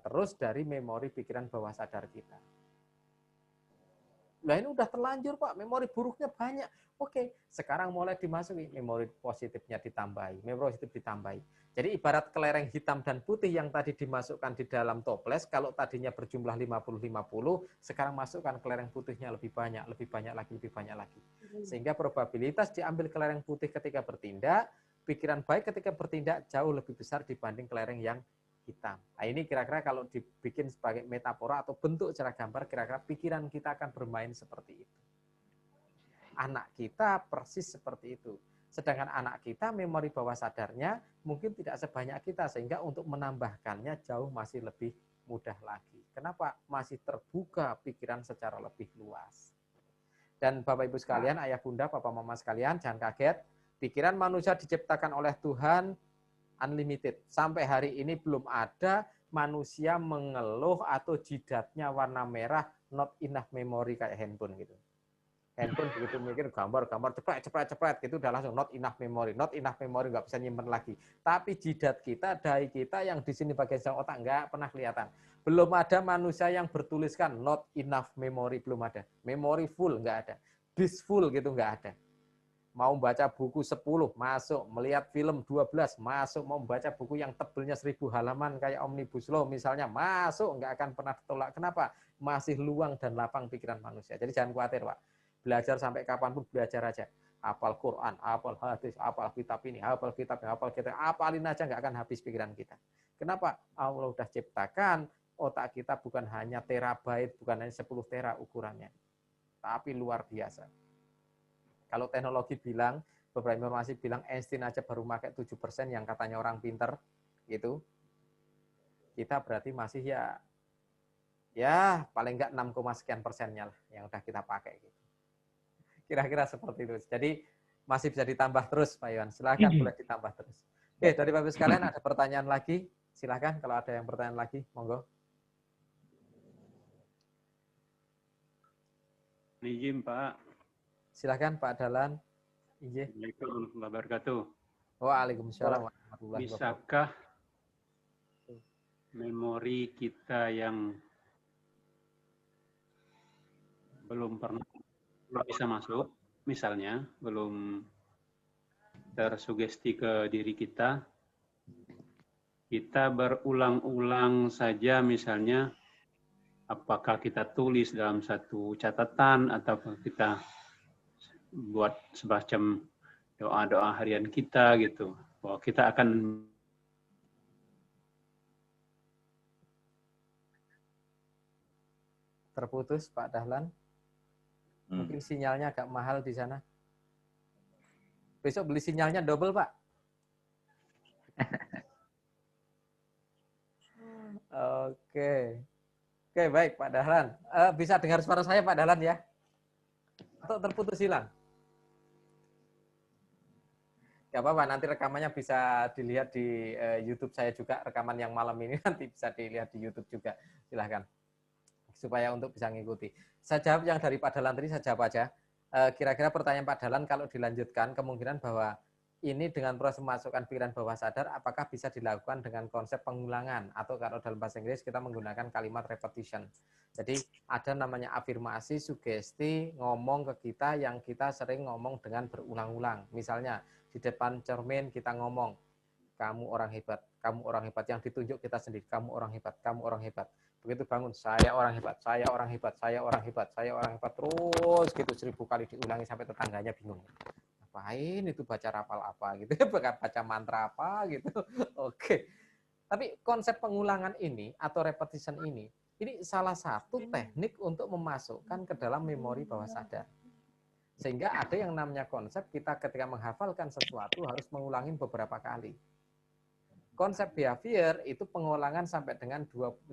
terus dari memori pikiran bawah sadar kita. Lah ini udah terlanjur Pak, memori buruknya banyak. Oke, sekarang mulai dimasuki memori positifnya ditambahi, memori positif ditambahi. Jadi ibarat kelereng hitam dan putih yang tadi dimasukkan di dalam toples, kalau tadinya berjumlah 50-50, sekarang masukkan kelereng putihnya lebih banyak lagi, lebih banyak lagi. Sehingga probabilitas diambil kelereng putih ketika bertindak, pikiran baik ketika bertindak jauh lebih besar dibanding kelereng yang hitam. Nah ini kira-kira kalau dibikin sebagai metafora atau bentuk secara gambar, kira-kira pikiran kita akan bermain seperti itu. Anak kita persis seperti itu. Sedangkan anak kita memori bawah sadarnya mungkin tidak sebanyak kita, sehingga untuk menambahkannya jauh masih lebih mudah lagi. Kenapa? Masih terbuka pikiran secara lebih luas. Dan Bapak Ibu sekalian, ayah bunda, papa mama sekalian, jangan kaget. Pikiran manusia diciptakan oleh Tuhan unlimited. Sampai hari ini belum ada manusia mengeluh atau jidatnya warna merah, not enough memory kayak handphone gitu. Handphone begitu mikir gambar cepet gitu udah langsung not enough memory nggak bisa nyimpen lagi. Tapi jidat kita, dahi kita yang di sini bagian sedang otak nggak pernah kelihatan. Belum ada manusia yang bertuliskan not enough memory, belum ada. Memory full nggak ada. Disk full gitu nggak ada. Mau baca buku 10 masuk, melihat film 12 masuk, mau baca buku yang tebelnya 1000 halaman kayak Omnibus Law misalnya masuk, nggak akan pernah ditolak. Kenapa? Masih luang dan lapang pikiran manusia. Jadi jangan khawatir, Pak. Belajar sampai kapanpun belajar aja. Hafal Quran, hafal hadis, hafal kitab ini, hafal kitab, hafalin aja nggak akan habis pikiran kita. Kenapa? Allah udah ciptakan otak kita bukan hanya terabyte, bukan hanya 10 tera ukurannya, tapi luar biasa. Kalau teknologi bilang, beberapa informasi bilang Einstein aja baru pakai 7% yang katanya orang pinter, gitu. Kita berarti masih ya paling enggak 6, sekian persennya lah yang udah kita pakai gitu. Kira-kira seperti itu. Jadi masih bisa ditambah terus, Pak Iwan. Silakan boleh ditambah terus. Oke, dari Bapak sekalian ada pertanyaan lagi? Silakan kalau ada yang pertanyaan lagi, monggo. Izin, Pak. Silakan Pak Dahlan. Iya. Assalamualaikum warahmatullahi wabarakatuh. Waalaikumsalam warahmatullahi wabarakatuh. Bisakah memori kita yang belum bisa masuk, misalnya belum tersugesti ke diri kita berulang-ulang saja, misalnya apakah kita tulis dalam satu catatan atau kita buat semacam doa-doa harian kita gitu, bahwa kita akan terputus Pak Dahlan. Mungkin sinyalnya agak mahal di sana. Besok beli sinyalnya double, Pak. Oke. Oke, baik Pak Dahlan. Bisa dengar suara saya Pak Dahlan ya? Atau terputus hilang? Gak apa-apa, nanti rekamannya bisa dilihat di YouTube saya juga. Rekaman yang malam ini nanti bisa dilihat di YouTube juga. Silahkan. Supaya untuk bisa ngikuti. Saya jawab yang dari Pak Dahlan tadi, saya jawab aja. Kira-kira pertanyaan Pak Dahlan kalau dilanjutkan, kemungkinan bahwa ini dengan proses memasukkan pikiran bawah sadar, apakah bisa dilakukan dengan konsep pengulangan? Atau kalau dalam bahasa Inggris kita menggunakan kalimat repetition. Jadi ada namanya afirmasi, sugesti, ngomong ke kita yang kita sering ngomong dengan berulang-ulang. Misalnya di depan cermin kita ngomong, kamu orang hebat, kamu orang hebat. Yang ditunjuk kita sendiri, kamu orang hebat, kamu orang hebat. Begitu bangun, saya orang hebat, saya orang hebat, saya orang hebat, saya orang hebat. Terus gitu 1000 kali diulangi sampai tetangganya bingung. Ngapain itu baca rapal apa gitu, baca mantra apa gitu. Oke. Tapi konsep pengulangan ini atau repetition ini salah satu teknik untuk memasukkan ke dalam memori bawah sadar. Sehingga ada yang namanya konsep kita ketika menghafalkan sesuatu harus mengulangi beberapa kali. Konsep behavior itu pengulangan sampai dengan 21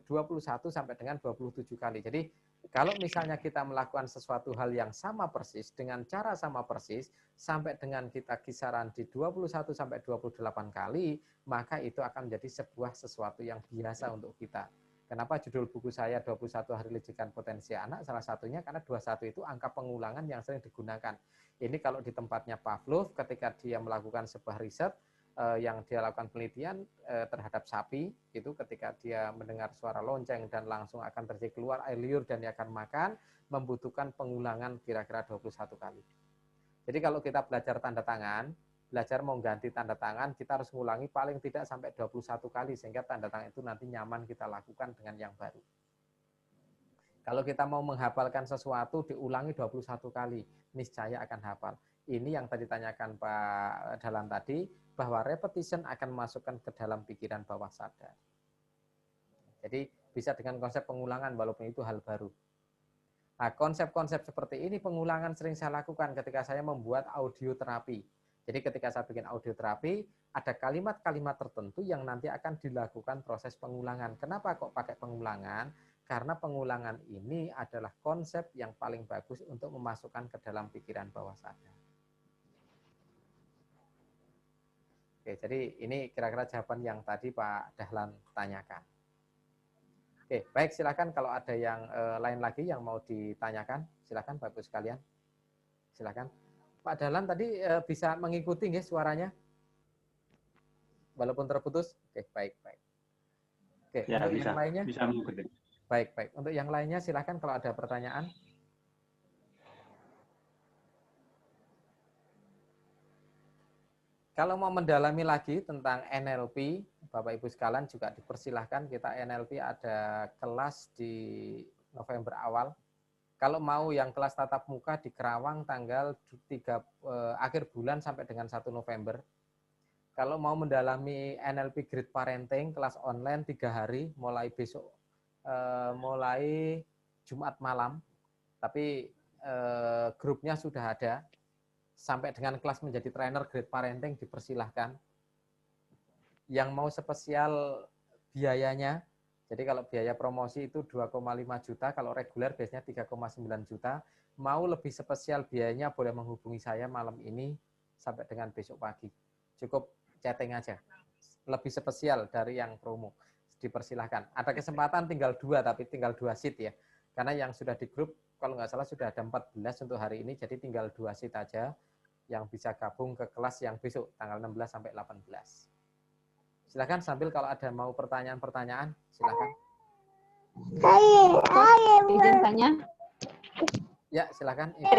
sampai dengan 27 kali. Jadi kalau misalnya kita melakukan sesuatu hal yang sama persis dengan cara sama persis sampai dengan kita kisaran di 21 sampai 28 kali, maka itu akan menjadi sebuah sesuatu yang biasa untuk kita. Kenapa judul buku saya 21 hari lejikan potensi anak? Salah satunya karena 21 itu angka pengulangan yang sering digunakan. Ini kalau di tempatnya Pavlov ketika dia melakukan sebuah riset yang dia lakukan penelitian terhadap sapi, itu ketika dia mendengar suara lonceng dan langsung akan terjadi keluar air liur dan dia akan makan, membutuhkan pengulangan kira-kira 21 kali. Jadi kalau kita belajar tanda tangan, belajar mau ganti tanda tangan, kita harus mengulangi paling tidak sampai 21 kali, sehingga tanda tangan itu nanti nyaman kita lakukan dengan yang baru. Kalau kita mau menghafalkan sesuatu, diulangi 21 kali, niscaya akan hafal. Ini yang tadi tanyakan Pak Dahlan tadi, bahwa repetition akan masukkan ke dalam pikiran bawah sadar. Jadi bisa dengan konsep pengulangan walaupun itu hal baru. Nah, konsep-konsep seperti ini pengulangan sering saya lakukan ketika saya membuat audio terapi. Jadi ketika saya bikin audio terapi, ada kalimat-kalimat tertentu yang nanti akan dilakukan proses pengulangan. Kenapa kok pakai pengulangan? Karena pengulangan ini adalah konsep yang paling bagus untuk memasukkan ke dalam pikiran bawah sadar. Oke, jadi ini kira-kira jawaban yang tadi Pak Dahlan tanyakan. Oke, baik, silakan kalau ada yang lain lagi yang mau ditanyakan, silakan Bapak Ibu sekalian. Silakan. Pak Dahlan tadi bisa mengikuti nggih suaranya? Walaupun terputus. Oke, baik, baik. Oke, Ya, untuk bisa. yang lainnya? Bisa mengikuti. Baik, baik. Untuk yang lainnya silakan kalau ada pertanyaan. Kalau mau mendalami lagi tentang NLP, Bapak Ibu sekalian juga dipersilahkan, kita NLP ada kelas di November awal. Kalau mau yang kelas tatap muka di Kerawang tanggal 3 akhir bulan sampai dengan 1 November. Kalau mau mendalami NLP Grid Parenting kelas online 3 hari mulai besok, mulai Jumat malam, tapi grupnya sudah ada. Sampai dengan kelas menjadi trainer Grid Parenting dipersilahkan. Yang mau spesial biayanya, jadi kalau biaya promosi itu 2,5 juta, kalau reguler biasanya 3,9 juta. Mau lebih spesial biayanya boleh menghubungi saya malam ini sampai dengan besok pagi. Cukup chatting aja. Lebih spesial dari yang promo. Dipersilahkan. Ada kesempatan tinggal 2, tapi tinggal 2 seat ya. Karena yang sudah di grup, kalau nggak salah sudah ada 14 untuk hari ini, jadi tinggal 2 seat aja yang bisa gabung ke kelas yang besok, tanggal 16 sampai 18. Silakan sambil kalau ada mau pertanyaan-pertanyaan, silakan. Izin tanya. Ya, silakan. Ya.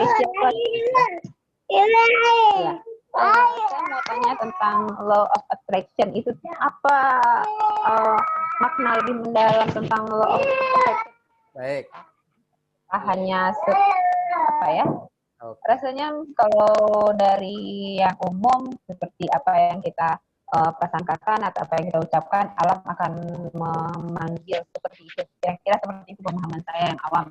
Saya mau tanya tentang law of attraction. Itu apa makna lebih mendalam tentang law of attraction? Baik. Hanya apa ya? Oke. Rasanya kalau dari yang umum seperti apa yang kita prasangkakan atau apa yang kita ucapkan, alam akan memanggil seperti itu. Kira-kira seperti itu pemahaman saya yang awam.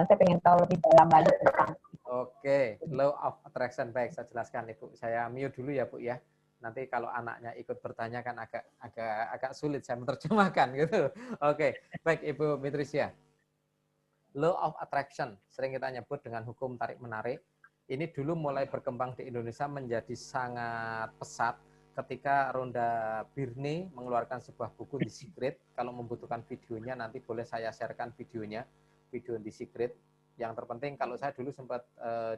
Saya pengen tahu lebih dalam lagi tentang. Oke, law of attraction. Baik, saya jelaskan Ibu. Saya mute dulu ya Bu ya. Nanti kalau anaknya ikut bertanya kan agak sulit saya menerjemahkan gitu. Oke, baik Ibu Mitrisya. Law of attraction, sering kita nyebut dengan hukum tarik-menarik. Ini dulu mulai berkembang di Indonesia menjadi sangat pesat ketika Rhonda Byrne mengeluarkan sebuah buku The Secret. Kalau membutuhkan videonya nanti boleh saya sharekan videonya, video The Secret. Yang terpenting kalau saya dulu sempat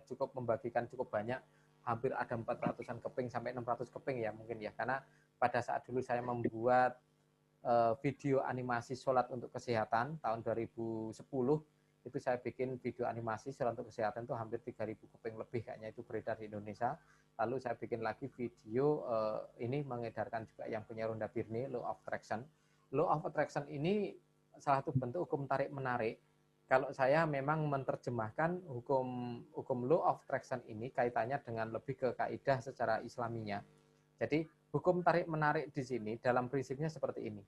cukup membagikan cukup banyak, hampir ada 400-an keping sampai 600 keping ya mungkin ya. Karena pada saat dulu saya membuat video animasi sholat untuk kesehatan tahun 2010, itu saya bikin video animasi sholat untuk kesehatan itu hampir 3.000 keping lebih kayaknya itu beredar di Indonesia. Lalu saya bikin lagi video ini mengedarkan juga yang punya Rhonda Byrne, Law of Attraction. Law of Attraction ini salah satu bentuk hukum tarik-menarik. Kalau saya memang menerjemahkan hukum Law of Attraction ini kaitannya dengan lebih ke kaidah secara Islaminya. Jadi hukum tarik-menarik di sini dalam prinsipnya seperti ini.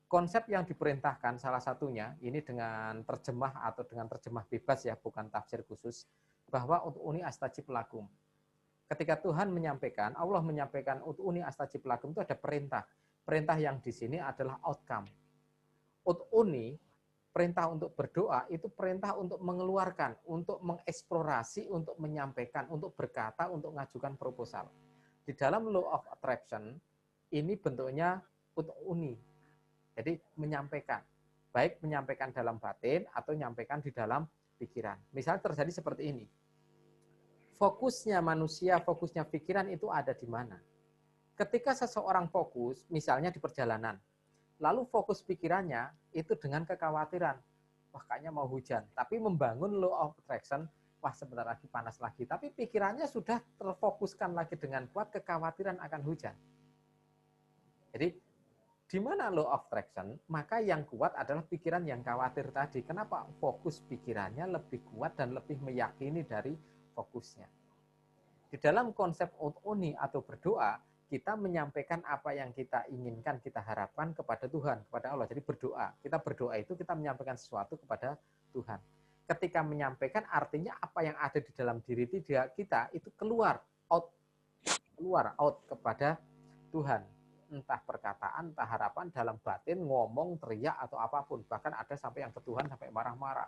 Konsep yang diperintahkan salah satunya ini dengan terjemah atau dengan terjemah bebas ya, bukan tafsir khusus, bahwa ut'uni astajib lakum. Ketika Tuhan menyampaikan, Allah menyampaikan ut'uni astajib lakum itu ada perintah. Perintah yang di sini adalah outcome. Ut'uni, perintah untuk berdoa, itu perintah untuk mengeluarkan, untuk mengeksplorasi, untuk menyampaikan, untuk berkata, untuk mengajukan proposal. Di dalam Law of Attraction, ini bentuknya ut'uni. Jadi menyampaikan, baik menyampaikan dalam batin atau menyampaikan di dalam pikiran. Misalnya terjadi seperti ini. Fokusnya manusia, fokusnya pikiran itu ada di mana? Ketika seseorang fokus, misalnya di perjalanan, lalu fokus pikirannya itu dengan kekhawatiran. Wah, kayaknya mau hujan. Tapi membangun law of attraction, wah sebentar lagi panas lagi. Tapi pikirannya sudah terfokuskan lagi dengan kuat kekhawatiran akan hujan. Jadi di mana law of attraction, maka yang kuat adalah pikiran yang khawatir tadi. Kenapa? Fokus pikirannya lebih kuat dan lebih meyakini dari fokusnya. Di dalam konsep ut'uni atau berdoa, kita menyampaikan apa yang kita inginkan, kita harapkan kepada Tuhan, kepada Allah. Jadi berdoa. Kita berdoa itu kita menyampaikan sesuatu kepada Tuhan. Ketika menyampaikan artinya apa yang ada di dalam diri kita itu keluar out kepada Tuhan. Entah perkataan, entah harapan dalam batin, ngomong, teriak, atau apapun. Bahkan ada sampai yang ke Tuhan sampai marah-marah.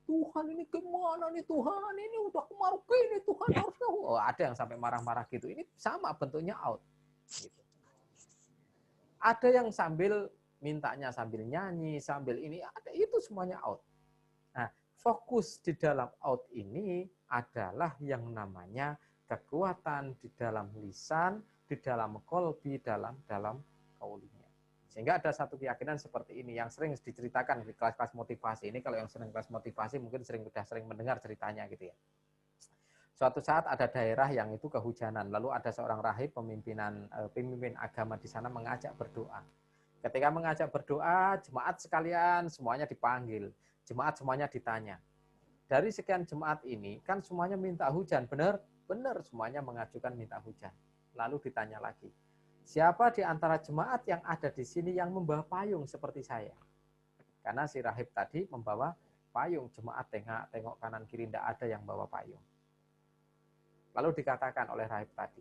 Tuhan ini gimana nih Tuhan? Ini udah kemaru gini Tuhan harusnya. Oh, ada yang sampai marah-marah gitu. Ini sama bentuknya out. Gitu. Ada yang sambil mintanya sambil nyanyi, sambil ini, ada itu semuanya out. Nah, fokus di dalam out ini adalah yang namanya kekuatan di dalam lisan, di dalam kolbi, dalam kaulinya. Sehingga ada satu keyakinan seperti ini yang sering diceritakan di kelas-kelas motivasi. Ini kalau yang sering kelas motivasi mungkin sudah sering mendengar ceritanya gitu ya. Suatu saat ada daerah yang itu kehujanan, lalu ada seorang rahib pemimpin agama di sana mengajak berdoa. Ketika mengajak berdoa, jemaat sekalian semuanya dipanggil, jemaat semuanya ditanya. Dari sekian jemaat ini kan semuanya minta hujan, benar? Benar, semuanya mengajukan minta hujan. Lalu ditanya lagi, siapa di antara jemaat yang ada di sini yang membawa payung seperti saya? Karena si rahib tadi membawa payung, jemaat tengok kanan kiri tidak ada yang bawa payung. Lalu dikatakan oleh rahib tadi,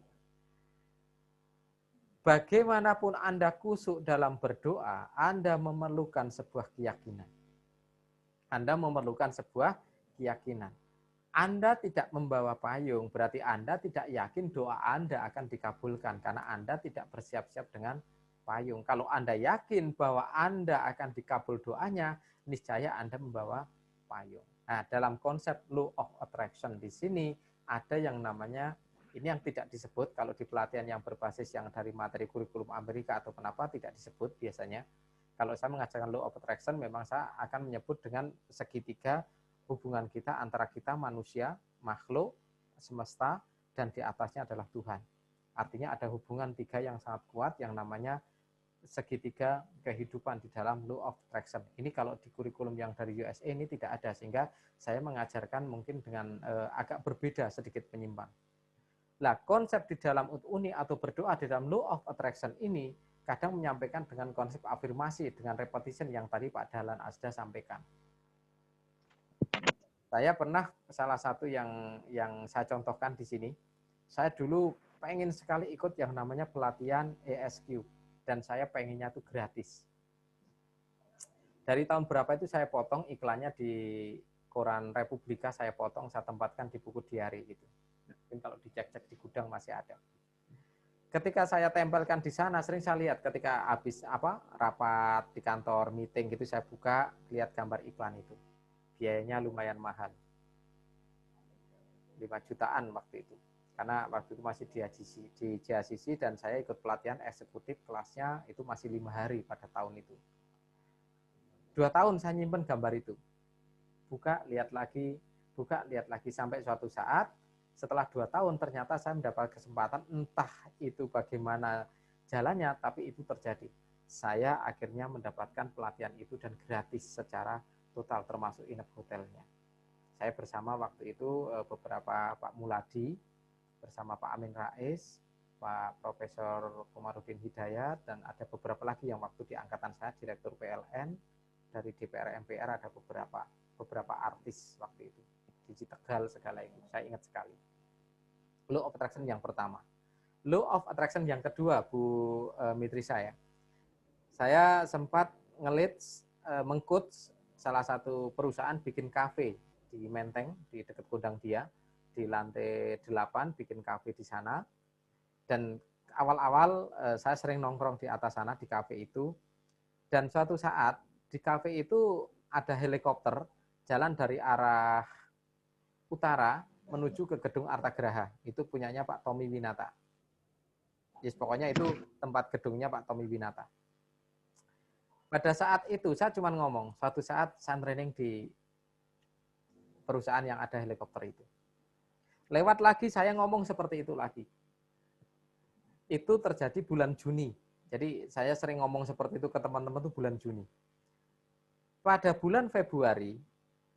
bagaimanapun Anda kusuk dalam berdoa, Anda memerlukan sebuah keyakinan. Anda memerlukan sebuah keyakinan. Anda tidak membawa payung, berarti Anda tidak yakin doa Anda akan dikabulkan, karena Anda tidak bersiap-siap dengan payung. Kalau Anda yakin bahwa Anda akan dikabul doanya, niscaya Anda membawa payung. Nah, dalam konsep law of attraction di sini, ada yang namanya, ini yang tidak disebut, kalau di pelatihan yang berbasis yang dari materi kurikulum Amerika atau kenapa tidak disebut biasanya. Kalau saya mengajarkan law of attraction, memang saya akan menyebut dengan segitiga hubungan kita antara kita manusia, makhluk, semesta, dan di atasnya adalah Tuhan. Artinya ada hubungan tiga yang sangat kuat yang namanya segitiga kehidupan di dalam law of attraction. Ini kalau di kurikulum yang dari USA ini tidak ada, sehingga saya mengajarkan mungkin dengan agak berbeda, sedikit penyimpang. Nah, konsep di dalam utuni atau berdoa di dalam law of attraction ini kadang menyampaikan dengan konsep afirmasi, dengan repetition yang tadi Pak Dahlan Asda sampaikan. Saya pernah salah satu yang saya contohkan di sini, saya dulu pengen sekali ikut yang namanya pelatihan ESQ, dan saya pengennya itu gratis. Dari tahun berapa itu saya potong iklannya di koran Republika, saya potong, saya tempatkan di buku diari gitu. Mungkin kalau dicek-cek di gudang masih ada. Ketika saya tempelkan di sana, sering saya lihat ketika habis rapat di kantor, meeting gitu, saya buka, lihat gambar iklan itu. Biayanya lumayan mahal. 5 jutaan waktu itu. Karena waktu itu masih di JACC dan saya ikut pelatihan eksekutif, kelasnya itu masih 5 hari pada tahun itu. 2 tahun saya nyimpen gambar itu. Buka, lihat lagi, sampai suatu saat, setelah 2 tahun ternyata saya mendapat kesempatan, entah itu bagaimana jalannya, tapi itu terjadi. Saya akhirnya mendapatkan pelatihan itu dan gratis secara total, termasuk inap hotelnya. Saya bersama waktu itu beberapa Pak Muladi, bersama Pak Amin Rais, Pak Profesor Komarudin Hidayat, dan ada beberapa lagi yang waktu di angkatan saya, Direktur PLN, dari DPR MPR ada beberapa artis waktu itu. Digi Tegal segala itu, saya ingat sekali. Law of attraction yang pertama. Law of attraction yang kedua, Bu Mitri saya sempat mengcoach salah satu perusahaan bikin kafe di Menteng, di dekat Gondang Dia, di lantai 8, bikin kafe di sana. Dan awal-awal saya sering nongkrong di atas sana, di kafe itu. Dan suatu saat, di kafe itu ada helikopter, jalan dari arah utara, menuju ke gedung Artagraha. Itu punyanya Pak Tommy Winata. Yes, pokoknya itu tempat gedungnya Pak Tommy Winata. Pada saat itu, saya cuma ngomong, suatu saat saya training di perusahaan yang ada helikopter itu. Lewat lagi saya ngomong seperti itu lagi. Itu terjadi bulan Juni. Jadi saya sering ngomong seperti itu ke teman-teman itu bulan Juni. Pada bulan Februari,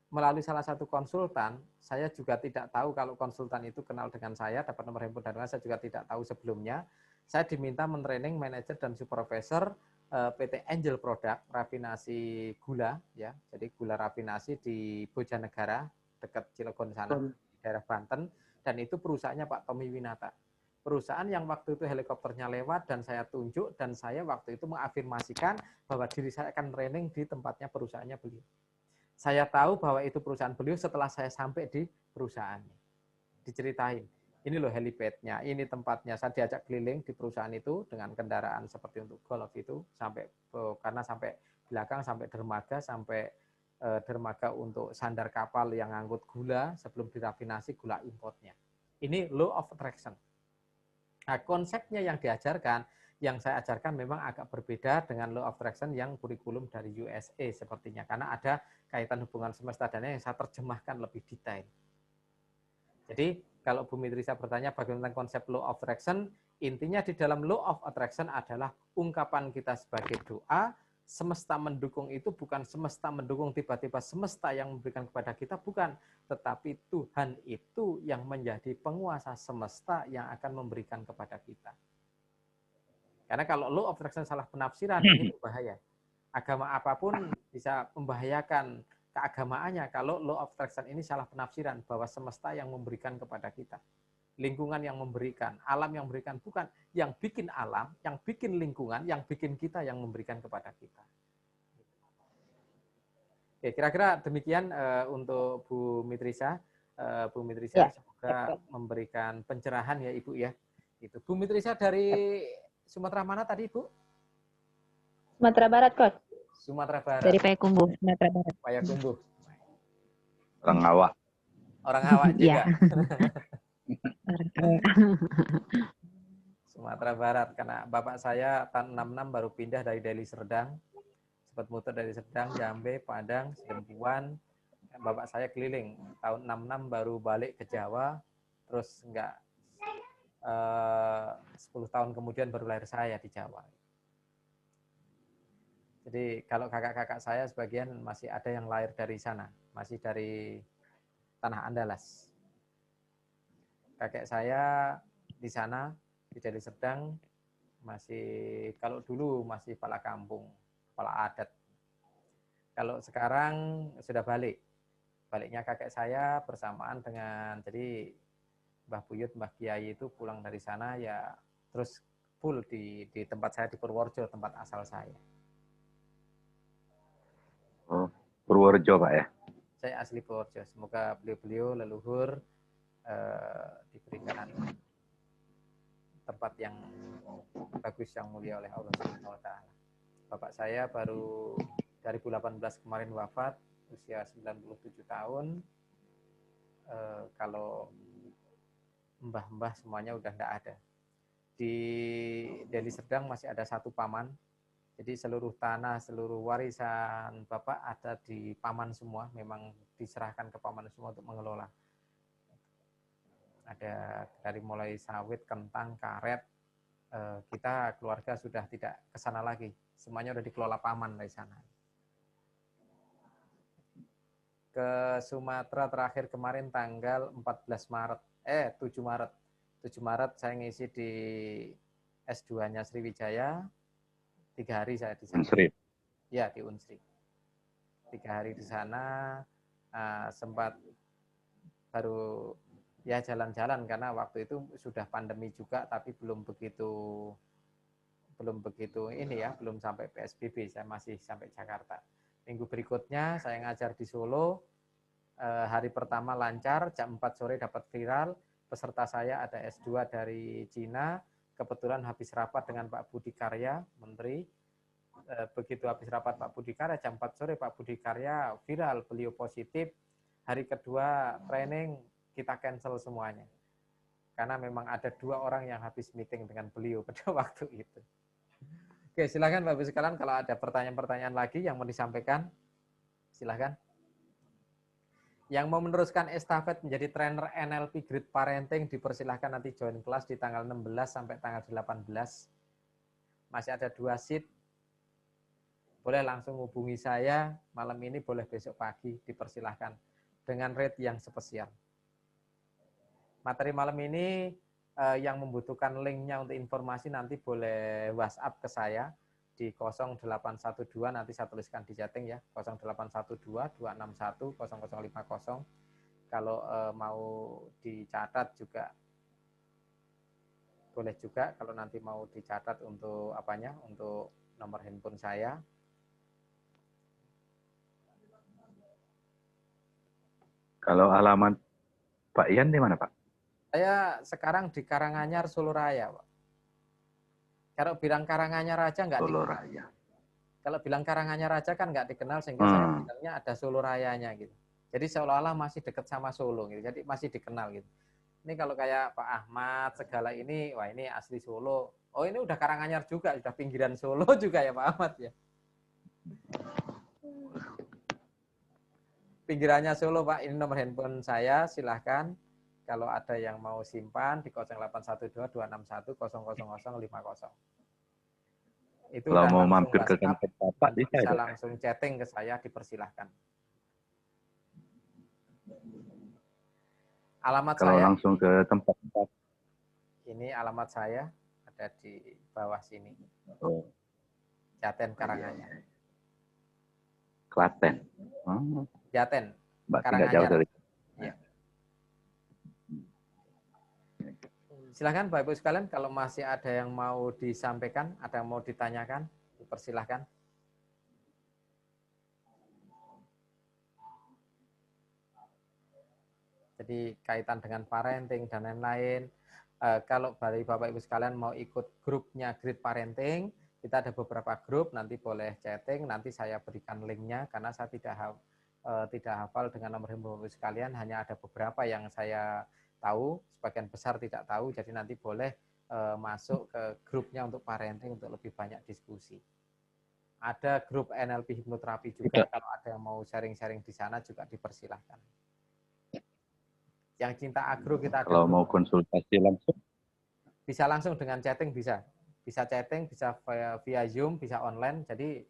melalui salah satu konsultan, saya juga tidak tahu kalau konsultan itu kenal dengan saya, dapat nomor handphone dan saya juga tidak tahu sebelumnya. Saya diminta mentraining manajer dan supervisor PT Angel Product, rafinasi gula, ya. Jadi gula rafinasi di Bojanegara, dekat Cilegon sana, di daerah Banten, dan itu perusahaannya Pak Tommy Winata. Perusahaan yang waktu itu helikopternya lewat dan saya tunjuk, dan saya waktu itu mengafirmasikan bahwa diri saya akan training di tempatnya perusahaannya beliau. Saya tahu bahwa itu perusahaan beliau setelah saya sampai di perusahaannya. Diceritain, ini loh helipadnya, ini tempatnya. Saya diajak keliling di perusahaan itu dengan kendaraan seperti untuk golf itu sampai karena sampai belakang, sampai dermaga untuk sandar kapal yang ngangkut gula sebelum dirafinasi gula importnya. Ini law of attraction. Nah, konsepnya yang diajarkan, yang saya ajarkan memang agak berbeda dengan law of attraction yang kurikulum dari USA sepertinya, karena ada kaitan hubungan semesta dan yang saya terjemahkan lebih detail. Jadi kalau Bu Mitrisa bertanya bagaimana konsep law of attraction, intinya di dalam law of attraction adalah ungkapan kita sebagai doa, semesta mendukung itu bukan semesta mendukung tiba-tiba semesta yang memberikan kepada kita, bukan. Tetapi Tuhan itu yang menjadi penguasa semesta yang akan memberikan kepada kita. Karena kalau law of attraction salah penafsiran, ini berbahaya. Agama apapun bisa membahayakan keagamaannya kalau law of attraction ini salah penafsiran, bahwa semesta yang memberikan kepada kita. Lingkungan yang memberikan, alam yang memberikan, bukan. Yang bikin alam, yang bikin lingkungan, yang bikin kita yang memberikan kepada kita. Oke, kira-kira demikian untuk Bu Mitrisa. Bu Mitrisa semoga memberikan pencerahan ya Ibu ya. Itu Bu Mitrisa dari Sumatera mana tadi Ibu? Sumatera Barat, Coach. Sumatera Barat. Dari Payakumbuh, Sumatera Barat. Payakumbuh. Orang awak. Orang awak juga. Sumatera Barat, karena bapak saya tahun 66 baru pindah dari Deli Serdang, sempat muter dari Serdang, Jambe, Padang, Sedempuan. Bapak saya keliling tahun 66 baru balik ke Jawa, terus 10 tahun kemudian baru lahir saya di Jawa. Jadi kalau kakak-kakak saya sebagian masih ada yang lahir dari sana, masih dari Tanah Andalas. Kakek saya di sana, di Deli Serdang, masih, kalau dulu masih kepala kampung, kepala adat. Kalau sekarang sudah balik. Baliknya kakek saya bersamaan dengan, jadi Mbah Buyut, Mbah Kiai itu pulang dari sana, ya terus full di tempat saya di Purworejo, tempat asal saya. Oh, Purworejo Pak ya? Saya asli Purworejo. Semoga beliau-beliau leluhur diberikan tempat yang bagus, yang mulia oleh Allah Subhanahu wa taala. Bapak saya baru 2018 kemarin wafat, usia 97 tahun. Kalau mbah-mbah semuanya udah enggak ada. Di Deli Serdang masih ada satu paman. Jadi seluruh tanah, seluruh warisan Bapak ada di paman semua, memang diserahkan ke paman semua untuk mengelola. Ada dari mulai sawit, kentang, karet, kita keluarga sudah tidak ke sana lagi. Semuanya sudah dikelola paman dari sana. Ke Sumatera terakhir kemarin tanggal 7 Maret. 7 Maret saya ngisi di S2-nya Sriwijaya. 3 hari saya di sana. Unsri. Ya, di Unsri. 3 hari di sana, sempat baru ya jalan-jalan karena waktu itu sudah pandemi juga, tapi belum begitu ini ya, belum sampai PSBB, saya masih sampai Jakarta. Minggu berikutnya saya ngajar di Solo, hari pertama lancar, jam 4 sore dapat viral, peserta saya ada S2 dari Cina, kebetulan habis rapat dengan Pak Budi Karya, Menteri. Begitu habis rapat Pak Budi Karya, jam 4 sore Pak Budi Karya viral, beliau positif. Hari kedua training, kita cancel semuanya. Karena memang ada 2 orang yang habis meeting dengan beliau pada waktu itu. Oke, silakan Bapak Ibu sekalian, kalau ada pertanyaan-pertanyaan lagi yang mau disampaikan, silakan. Yang mau meneruskan estafet menjadi trainer NLP Grid Parenting, dipersilahkan nanti join kelas di tanggal 16 sampai tanggal 18. Masih ada 2 seat. Boleh langsung hubungi saya, malam ini boleh besok pagi, dipersilahkan. Dengan rate yang spesial. Materi malam ini yang membutuhkan linknya untuk informasi nanti boleh WhatsApp ke saya di 0812, nanti saya tuliskan di chatting ya, 0812 261 0050. Kalau mau dicatat juga boleh juga, kalau nanti mau dicatat untuk apanya, untuk nomor handphone saya. Kalau alamat Pak Ian di mana Pak? Saya sekarang di Karanganyar, Solo Raya, Pak. Kalau bilang Karanganyar aja nggak Solo dikenal. Raya. Kalau bilang Karanganyar aja kan nggak dikenal, sehingga saya bilangnya ada Solo Rayanya gitu. Jadi seolah-olah masih dekat sama Solo gitu. Jadi masih dikenal gitu. Ini kalau kayak Pak Ahmad segala ini, wah ini asli Solo. Oh ini udah Karanganyar juga, udah pinggiran Solo juga ya Pak Ahmad ya. Pinggirannya Solo Pak, ini nomor handphone saya, silahkan. Kalau ada yang mau simpan di 0812 261 00050. Itu Kalau udah mau langsung mampir ke WhatsApp, kantor Bapak, nanti bisa itu. langsung chatting ke saya, dipersilahkan. Alamat Kalau saya, langsung ke tempat. ini alamat saya, ada di bawah sini. Oh, Jaten Karanganyar. Klaten. Jaten Mbak tidak jauh Karanganyar. dari. Ya. Silahkan Bapak Ibu sekalian, kalau masih ada yang mau disampaikan, ada yang mau ditanyakan, dipersilahkan. Jadi kaitan dengan parenting dan lain-lain. Kalau dari Bapak Ibu sekalian mau ikut grupnya Grid Parenting, kita ada beberapa grup, nanti boleh chatting, nanti saya berikan linknya, karena saya tidak hafal dengan nomor handphone Bapak Ibu sekalian, hanya ada beberapa yang saya tahu, sebagian besar tidak tahu, jadi nanti boleh masuk ke grupnya untuk parenting untuk lebih banyak diskusi. Ada grup NLP hipnoterapi juga, kalau ada yang mau sharing-sharing di sana juga dipersilahkan. Yang cinta agro kita ada. Kalau mau konsultasi langsung? Bisa langsung dengan chatting, bisa. Bisa chatting, bisa via Zoom, bisa online. Jadi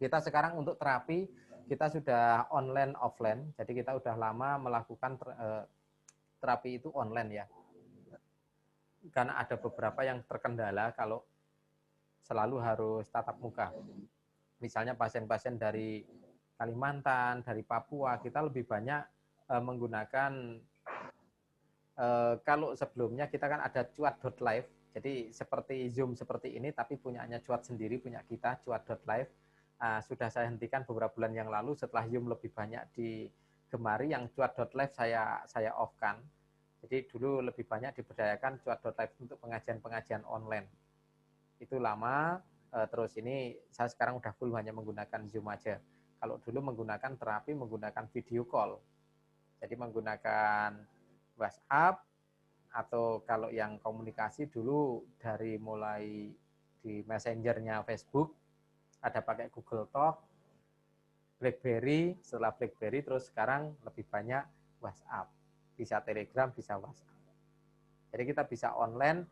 kita sekarang untuk terapi, kita sudah online offline. Jadi kita sudah lama melakukan terapi itu online ya. Karena ada beberapa yang terkendala kalau selalu harus tatap muka. Misalnya pasien-pasien dari Kalimantan, dari Papua, kita lebih banyak menggunakan kalau sebelumnya kita kan ada cuat.live, jadi seperti Zoom seperti ini, tapi punyanya cuat sendiri, punya kita, cuat.live. Sudah saya hentikan beberapa bulan yang lalu setelah Zoom lebih banyak digemari, yang cuat.live saya off-kan. Jadi dulu lebih banyak diberdayakan cuat.live untuk pengajian-pengajian online. Itu lama, terus ini saya sekarang udah full hanya menggunakan Zoom aja. Kalau dulu menggunakan terapi, menggunakan video call. Jadi menggunakan WhatsApp, atau kalau yang komunikasi dulu dari mulai di messengernya Facebook, ada pakai Google Talk, BlackBerry, setelah BlackBerry terus sekarang lebih banyak WhatsApp, bisa Telegram, bisa WhatsApp. Jadi kita bisa online,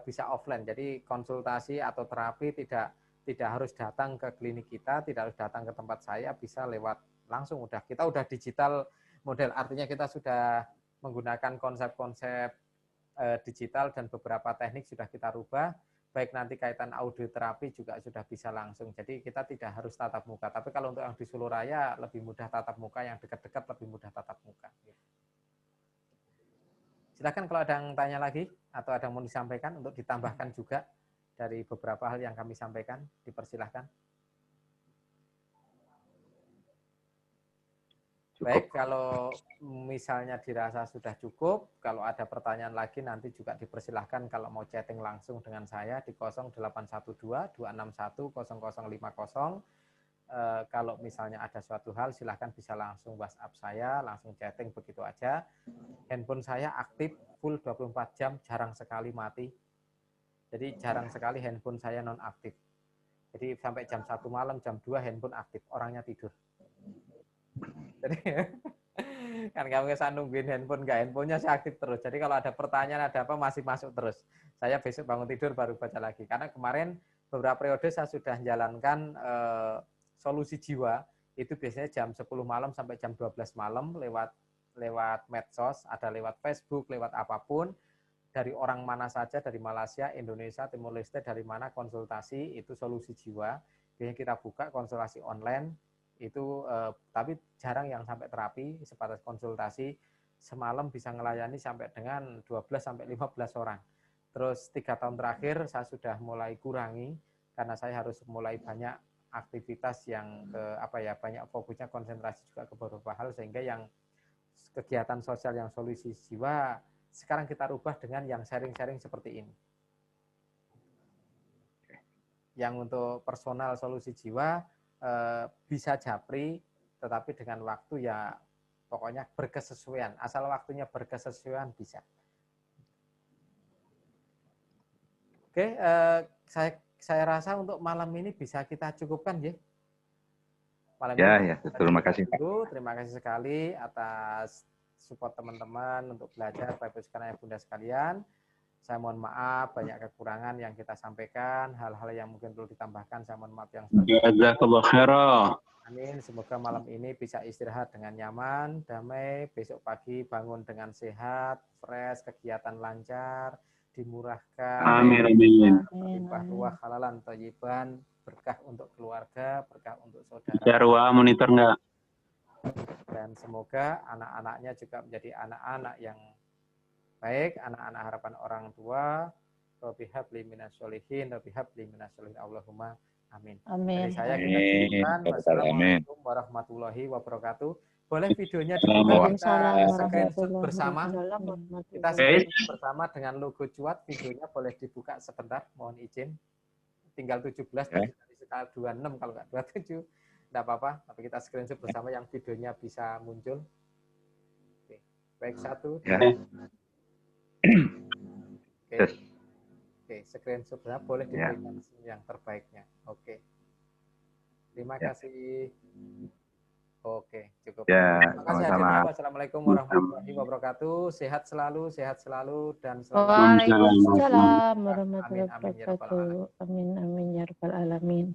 bisa offline. Jadi konsultasi atau terapi tidak harus datang ke klinik kita, tidak harus datang ke tempat saya, bisa lewat langsung udah. Kita udah digital model, artinya kita sudah menggunakan konsep-konsep digital dan beberapa teknik sudah kita rubah, baik nanti kaitan audio terapi juga sudah bisa langsung. Jadi kita tidak harus tatap muka. Tapi kalau untuk yang di Solo Raya lebih mudah tatap muka, yang dekat-dekat lebih mudah tatap muka. Silakan kalau ada yang tanya lagi atau ada yang mau disampaikan untuk ditambahkan juga dari beberapa hal yang kami sampaikan, dipersilahkan. Baik, kalau misalnya dirasa sudah cukup, kalau ada pertanyaan lagi nanti juga dipersilahkan kalau mau chatting langsung dengan saya di 0812 261 0050. Kalau misalnya ada suatu hal silahkan bisa langsung WhatsApp saya, langsung chatting begitu aja. Handphone saya aktif full 24 jam, jarang sekali mati. Jadi jarang sekali handphone saya non-aktif. Jadi sampai jam 1 malam, jam 2 handphone aktif, orangnya tidur. Jadi kan kami kesan nungguin handphone, nggak, handphonenya sih aktif terus. Jadi kalau ada pertanyaan, ada apa, masih masuk terus. Saya besok bangun tidur baru baca lagi. Karena kemarin beberapa periode saya sudah menjalankan solusi jiwa, itu biasanya jam 10 malam sampai jam 12 malam lewat medsos, ada lewat Facebook, lewat apapun, dari orang mana saja, dari Malaysia, Indonesia, Timur Leste, dari mana konsultasi, itu solusi jiwa. Biasanya kita buka konsultasi online, itu tapi jarang yang sampai terapi, sebatas konsultasi. Semalam bisa melayani sampai dengan 12 sampai 15 orang. Terus 3 tahun terakhir saya sudah mulai kurangi karena saya harus mulai banyak aktivitas yang banyak fokusnya, konsentrasi juga ke beberapa hal, sehingga yang kegiatan sosial yang solusi jiwa sekarang kita rubah dengan yang sharing-sharing seperti ini. Yang untuk personal solusi jiwa bisa japri, tetapi dengan waktu ya pokoknya berkesesuaian. Asal waktunya berkesesuaian bisa. Oke, saya rasa untuk malam ini bisa kita cukupkan ya. Malam ini terima kasih Pak. Terima kasih sekali atas support teman-teman untuk belajar Bapak Ibu sekalian, Bunda sekalian. Saya mohon maaf banyak kekurangan yang kita sampaikan, hal-hal yang mungkin perlu ditambahkan saya mohon maaf yang Jazakallahu khairan. Amin. Semoga malam ini bisa istirahat dengan nyaman, damai, besok pagi bangun dengan sehat, fresh, kegiatan lancar, dimurahkan. Amin amin. Ruah halalan thayyiban, berkah untuk keluarga, berkah untuk saudara. Ya ruah monitor enggak? Dan semoga anak-anaknya juga menjadi anak-anak yang baik, anak-anak harapan orang tua. Rabbi habli minasyolihin, Rabbi habli minasyolihin. Allahumma amin. Dari saya kita cukupkan. Wassalamualaikum warahmatullahi wabarakatuh. Boleh videonya dibuka, kita screenshot bersama. Kita screenshot bersama dengan logo cuat. Videonya boleh dibuka sebentar, mohon izin. Tinggal 17, tadi sekitar 26 kalau nggak 27. Nggak apa-apa, tapi kita screenshot bersama yang videonya bisa muncul. Oke. Baik, 1, 2. Oke, screenshot bersama boleh diberikan yang terbaiknya. Oke. Terima kasih. Oke, cukup. Terima kasih hadirnya. Wassalamualaikum warahmatullahi wabarakatuh. Sehat selalu dan selalu. Waalaikumsalam warahmatullahi wabarakatuh. Amin amin ya rabbal alamin.